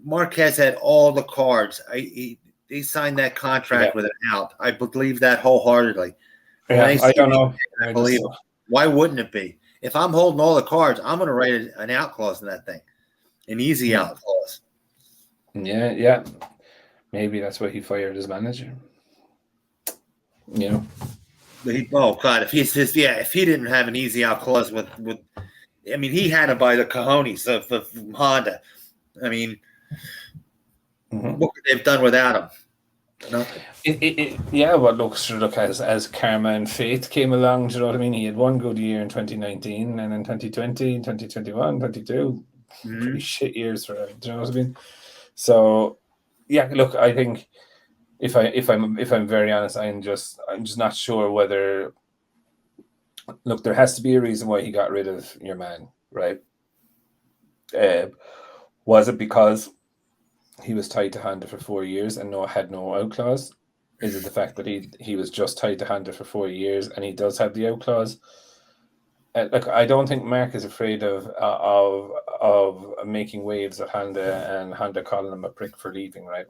Marquez had all the cards. He signed that contract with an out. I believe that wholeheartedly. Yeah, I don't know. I believe it. Why wouldn't it be? If I'm holding all the cards, I'm going to write an out clause in that thing, an easy out clause. Yeah. Maybe that's why he fired his manager. If he didn't have an easy out clause with he had to buy the cojones of Honda. I mean, what could they have done without him? Nothing. Look, as karma and fate came along, do you know what I mean? He had one good year in 2019, and in 2020, 2021, 22, pretty shit years for him. Do you know what I mean? So, yeah, look, I think if I'm very honest, I'm just not sure whether. Look, there has to be a reason why he got rid of your man, right? Was it because he was tied to Honda for 4 years and had no out clause? Is it the fact that he was just tied to Honda for 4 years and he does have the out clause? Look, I don't think Marc is afraid of making waves at Honda and Honda calling him a prick for leaving, right?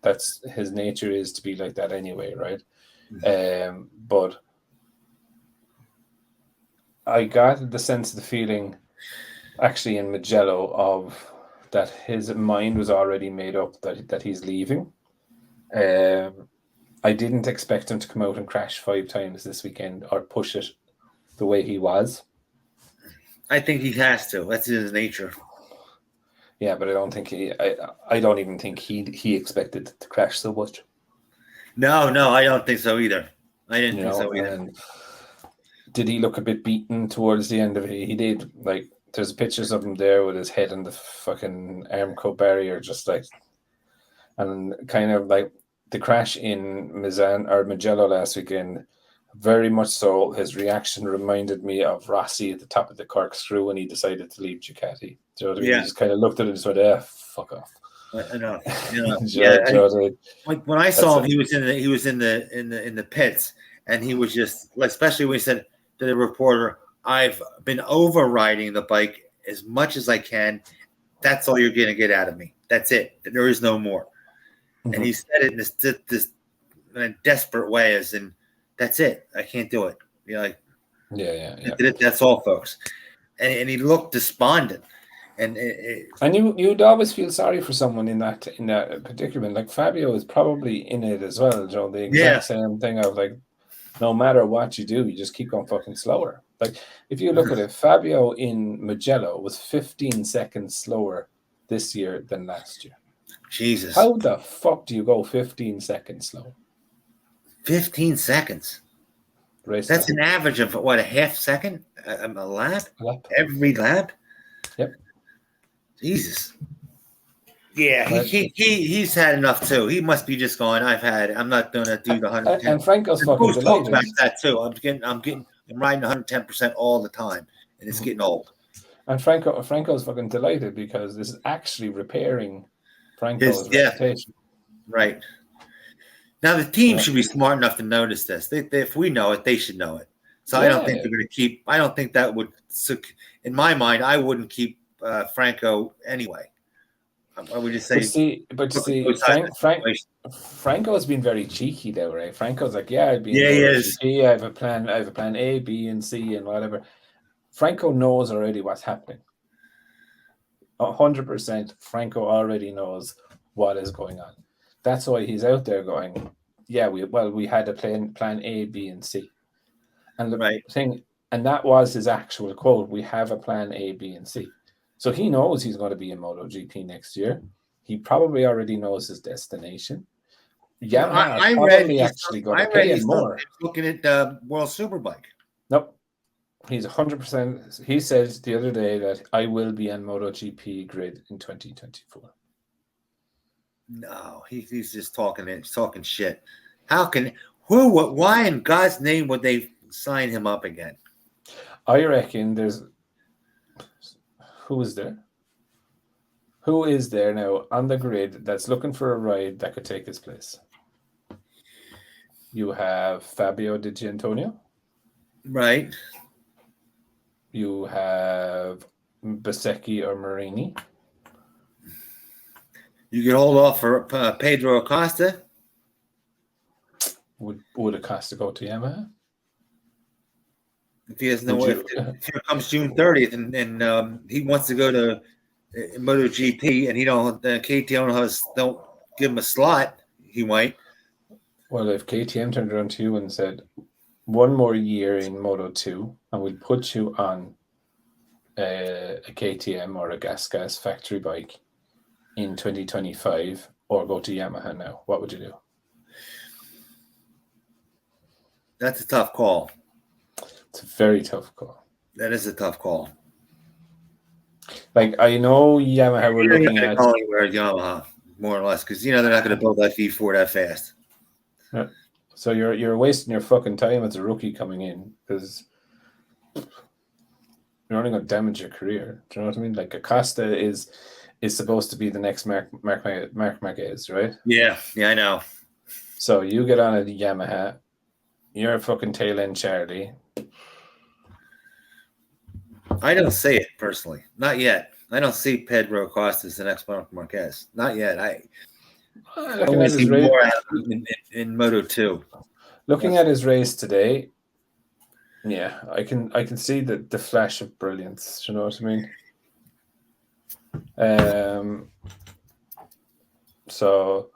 That's his nature, is to be like that anyway, right? But I got the sense of the feeling actually in Mugello of that his mind was already made up that he's leaving. I didn't expect him to come out and crash 5 times this weekend or push it the way he was. I think he has to. That's his nature. Yeah, but I don't think I don't even think he expected to crash so much. No, I don't think so either. I didn't think so either. And did he look a bit beaten towards the end of it? He did. Like, there's pictures of him there with his head in the fucking Armco barrier, just like, and kind of like the crash in Mugello last weekend. Very much so, his reaction reminded me of Rossi at the top of the corkscrew when he decided to leave Ducati. Do you know what I mean? Yeah. He just kind of looked at it and just went, fuck off. I know. When I saw him, he was in the pits, and he was just, especially when he said to the reporter, "I've been overriding the bike as much as I can. That's all you're going to get out of me. That's it. There is no more." Mm-hmm. And he said it in this in a desperate way, as in, "That's it. I can't do it." You're like, yeah. That's all, folks. And he looked despondent. And you'd always feel sorry for someone in that particular, like Fabio is probably in it as well, Joe. The exact same thing of like, no matter what you do, you just keep going fucking slower. Like, if you look at it, Fabio in Mugello was 15 seconds slower this year than last year. Jesus. How the fuck do you go 15 seconds slower? 15 seconds. That's an average of what, a half second? A lap? Every lap? Yep. Jesus. Yeah, he's had enough too. He must be just going, I'm not going to do the 110. And Franco's fucking delighted. About that too. I'm riding 110% all the time, and it's getting old. And Franco's fucking delighted because this is actually repairing Franco's reputation. Right. Now the team should be smart enough to notice this. If we know it, they should know it. So I don't think they're going to keep. I don't think that would. In my mind, I wouldn't keep Franco anyway. I would just say. But Franco has been very cheeky though, right? Franco's like, I'd be. He is. I have a plan. I have a plan A, B, and C, and whatever. Franco knows already what's happening. 100%. Franco already knows what is going on. That's why he's out there going, we had a plan A, B, and C. And the thing, and that was his actual quote, we have a plan A, B, and C. So he knows he's going to be in MotoGP next year. He probably already knows his destination. Yamaha I read probably he's actually going to pay him more. looking at World Superbike. Nope. He's 100%. He said the other day that I will be on MotoGP grid in 2024. No, he's just talking shit. Why in God's name would they sign him up again? I reckon who is there now on the grid that's looking for a ride that could take his place? You have Fabio Di Gianantonio. Right. You have Bezzecchi or Marini. You can hold off for Pedro Acosta. Would Acosta go to Yamaha? If he has if here comes June 30th and he wants to go to MotoGP and he don't KTM don't give him a slot, he might. Well, if KTM turned around to you and said, one more year in Moto 2 and we'll put you on a KTM or a gas factory bike in 2025 or go to Yamaha now, what would you do? That's a tough call. It's a very tough call. That is a tough call. Like, I know Yamaha were looking at Yamaha, more or less, because they're not going to build that V4 that fast. Yeah. So you're wasting your fucking time as a rookie coming in because you're only going to damage your career. Do you know what I mean? Like Acosta is supposed to be the next Marc Marquez, right? Yeah, I know. So you get on a Yamaha, you're a fucking tail end Charlie. I don't see it personally, not yet. I don't see Pedro Acosta as the next Marc Marquez, not yet. I want to see more out of him in Moto 2. Looking at his race today, yeah, I can see the flash of brilliance. Do you know what I mean? So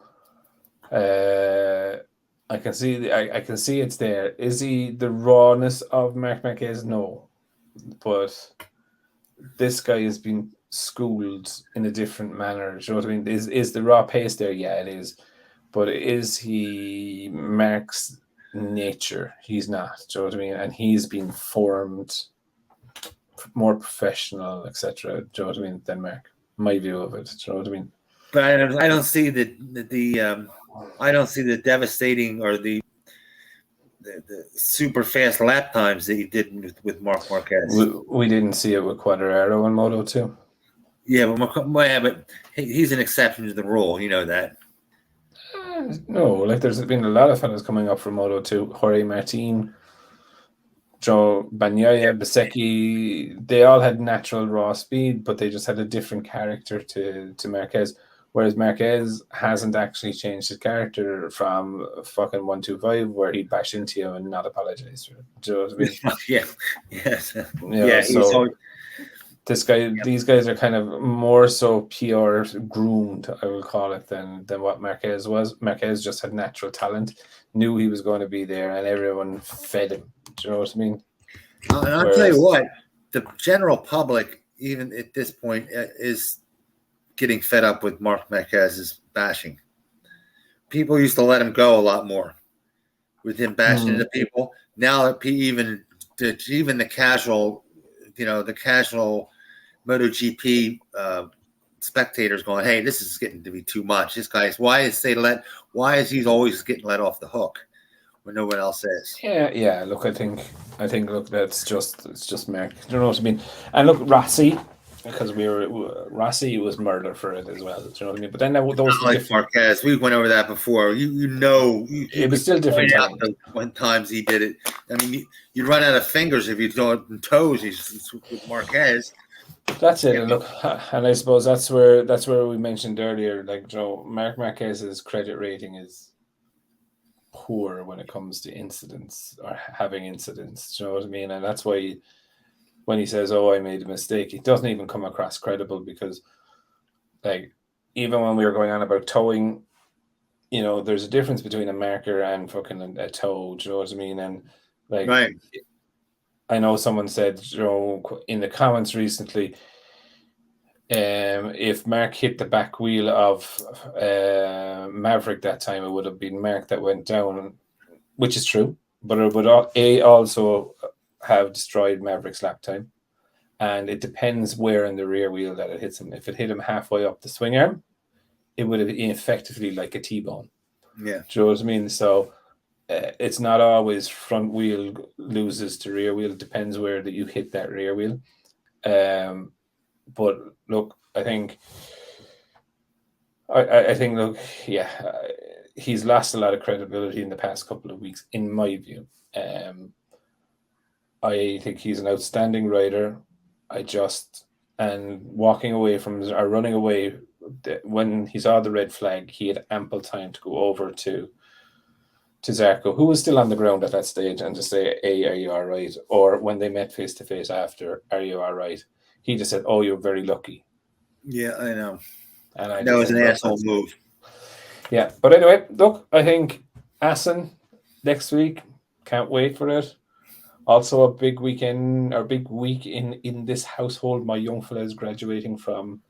I can see I can see it's there. Is he the rawness of Marc Marquez? No, but this guy has been schooled in a different manner. Do you know what I mean? Is the raw pace there? Yeah, it is. But is he Marc's nature? He's not. Do you know what I mean? And he's been formed more professional, etc. Do you know what I mean? Than Marc. My view of it. Do you know what I mean? But I don't see the devastating or the super fast lap times that he did with Marc Marquez. We didn't see it with Quartararo in Moto 2. Yeah, but he's an exception to the rule. You know that. No, like there's been a lot of fellas coming up from Moto 2. Jorge Martin, Joe Bagnaia, Bezzecchi, they all had natural raw speed, but they just had a different character to Marquez. Whereas Marquez hasn't actually changed his character from fucking 125 where he'd bash into you and not apologize for it. Do you know what I mean? Yeah. Yes. So these guys are kind of more so pure groomed, I will call it, than what Marquez was. Marquez just had natural talent, knew he was going to be there, and everyone fed him. Do you know what I mean? And I'll tell you what, the general public, even at this point, is getting fed up with Marc Marquez's bashing. People used to let him go a lot more with him bashing into people. Now even the casual, the casual MotoGP spectators going, hey, this is getting to be too much. This guy's why is he always getting let off the hook when no one else is? Yeah. Look, I think that's just Marc. You know what I mean? And look, Rossi. Because Rossi was murder for it as well. Do you know what I mean? But then those like Marquez, we went over that before. It was still different. When times he did it, I mean, you run out of fingers if you do it in toes. He's with Marquez. That's it. And look, and I suppose that's where we mentioned earlier, like Marc Marquez's credit rating is poor when it comes to incidents or having incidents. Do you know what I mean? And that's why. When he says, "Oh, I made a mistake," it doesn't even come across credible because, like, even when we were going on about towing, there's a difference between a marker and fucking a tow. Do you know what I mean? And like, right. I know someone said, in the comments recently, If Marc hit the back wheel of Maverick that time, it would have been Marc that went down, which is true. But it would also have destroyed Maverick's lap time. And it depends where in the rear wheel that it hits him. If it hit him halfway up the swing arm, it would have been effectively like a T-bone. Yeah. Do you know what I mean? So it's not always front wheel loses to rear wheel. It depends where that you hit that rear wheel. But look, I think, look, he's lost a lot of credibility in the past couple of weeks, in my view. I think he's an outstanding rider. And walking away from or running away when he saw the red flag, he had ample time to go over to Zarco, who was still on the ground at that stage, and just say, "Hey, are you all right?" Or when they met face to face after, "Are you all right?" He just said, "Oh, you're very lucky." Yeah, I know. And that was an asshole move. Yeah, but anyway, look, I think Assen next week. Can't wait for it. Also, a big weekend or big week in this household. My young fella is graduating from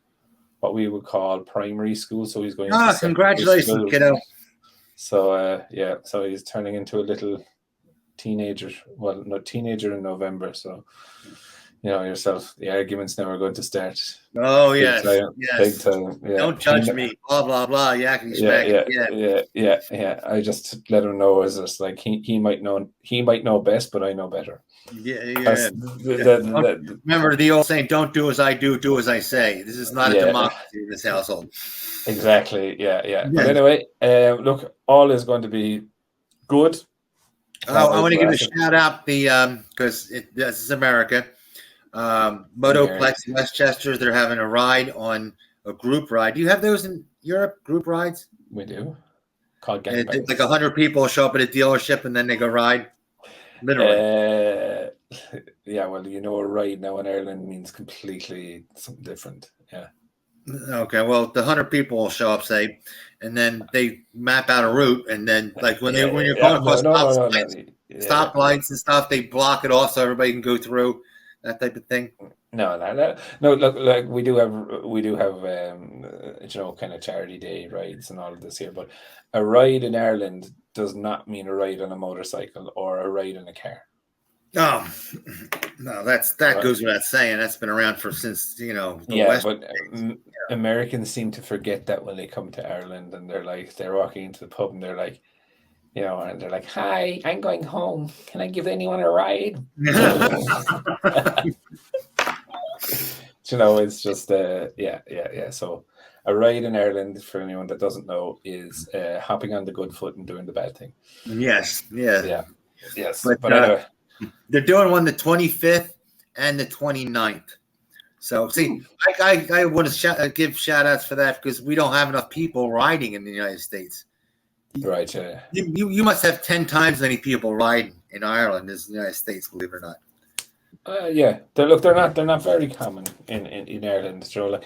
what we would call primary school, so he's going. Congratulations, kiddo! So so he's turning into a little teenager. Well, no, teenager in November. So you know yourself, the arguments now are going to start. Oh yes, big time. Yeah. Don't judge me. Blah blah blah. Yeah. I just let him know as it's like he might know best, but I know better. Yeah. Remember the old saying: "Don't do as I do, do as I say." This is not a democracy in this household. Exactly. Yeah. But anyway, look, all is going to be good. I want to give a shout out because this is America. Motoplex Westchester, they're having a ride on a group ride. Do you have those in Europe? Group rides? We do. Called gangbangs. Like 100 people show up at a dealership and then they go ride. Literally. Yeah, well, a ride now in Ireland means completely something different. Yeah. Okay, well, the 100 people will show up, say, and then they map out a route, and then like when you're going across stoplights and stuff, they block it off so everybody can go through, that type of thing. No. Look, like we do have kind of charity day rides and all of this here, but a ride in Ireland does not mean a ride on a motorcycle or a ride in a car. No, that goes without saying. That's been around since the West. But Americans seem to forget that when they come to Ireland and they're walking into the pub and they're like, and they're like, "Hi, I'm going home. Can I give anyone a ride?" It's just So a ride in Ireland, for anyone that doesn't know, is hopping on the good foot and doing the bad thing. Yes. Yeah. Yes. But anyway. They're doing one the 25th and the 29th. So, see, I want to give shout-outs for that because we don't have enough people riding in the United States. Right, yeah. You must have 10 times as many people riding in Ireland as the United States, believe it or not. They're not very common in Ireland. So,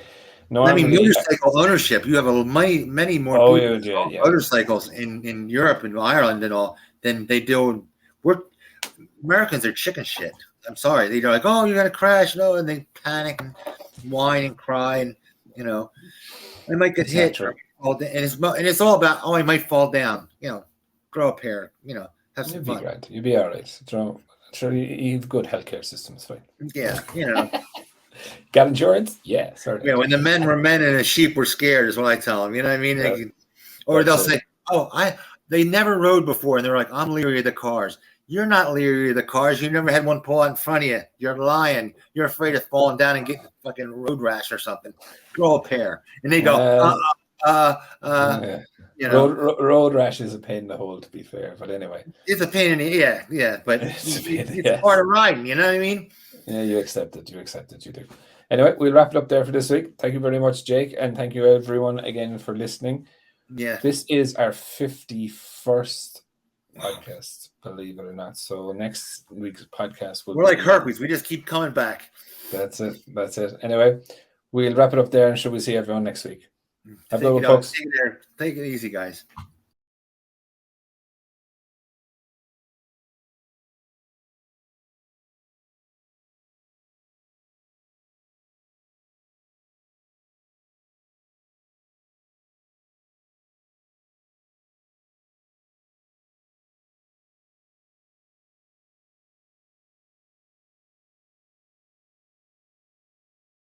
motorcycle ownership. You have many more motorcycles in Europe and Ireland and all than they do. Americans are chicken shit. I'm sorry. They're like, "Oh, you're gonna crash!" No, and they panic and whine and cry, and they might get hit. And it's all about, "Oh, I might fall down." Grow up here. Have some fun. Right. You'll be all right. Sure, you have good healthcare systems, right? Yeah, Got insurance? Yeah, certainly. Yeah, when the men were men and the sheep were scared, is what I tell them. You know what I mean? They'll say, "Oh, they never rode before," and they're like, "I'm leery of the cars." You're not leery of the cars. You never had one pull out in front of you. You're lying. You're afraid of falling down and getting a fucking road rash or something. Grow a pair. And they go, Road rash is a pain in the hole, to be fair. But anyway. It's a pain in the but it's part of riding. You know what I mean? Yeah, you accept it. You do. Anyway, we'll wrap it up there for this week. Thank you very much, Jake. And thank you, everyone, again, for listening. Yeah. This is our 51st podcast, believe it or not. So next week's podcast we're like herpes. We just keep coming back. That's it. Anyway, we'll wrap it up there, and shall we see everyone next week? Have a good one, folks. Take it easy, guys.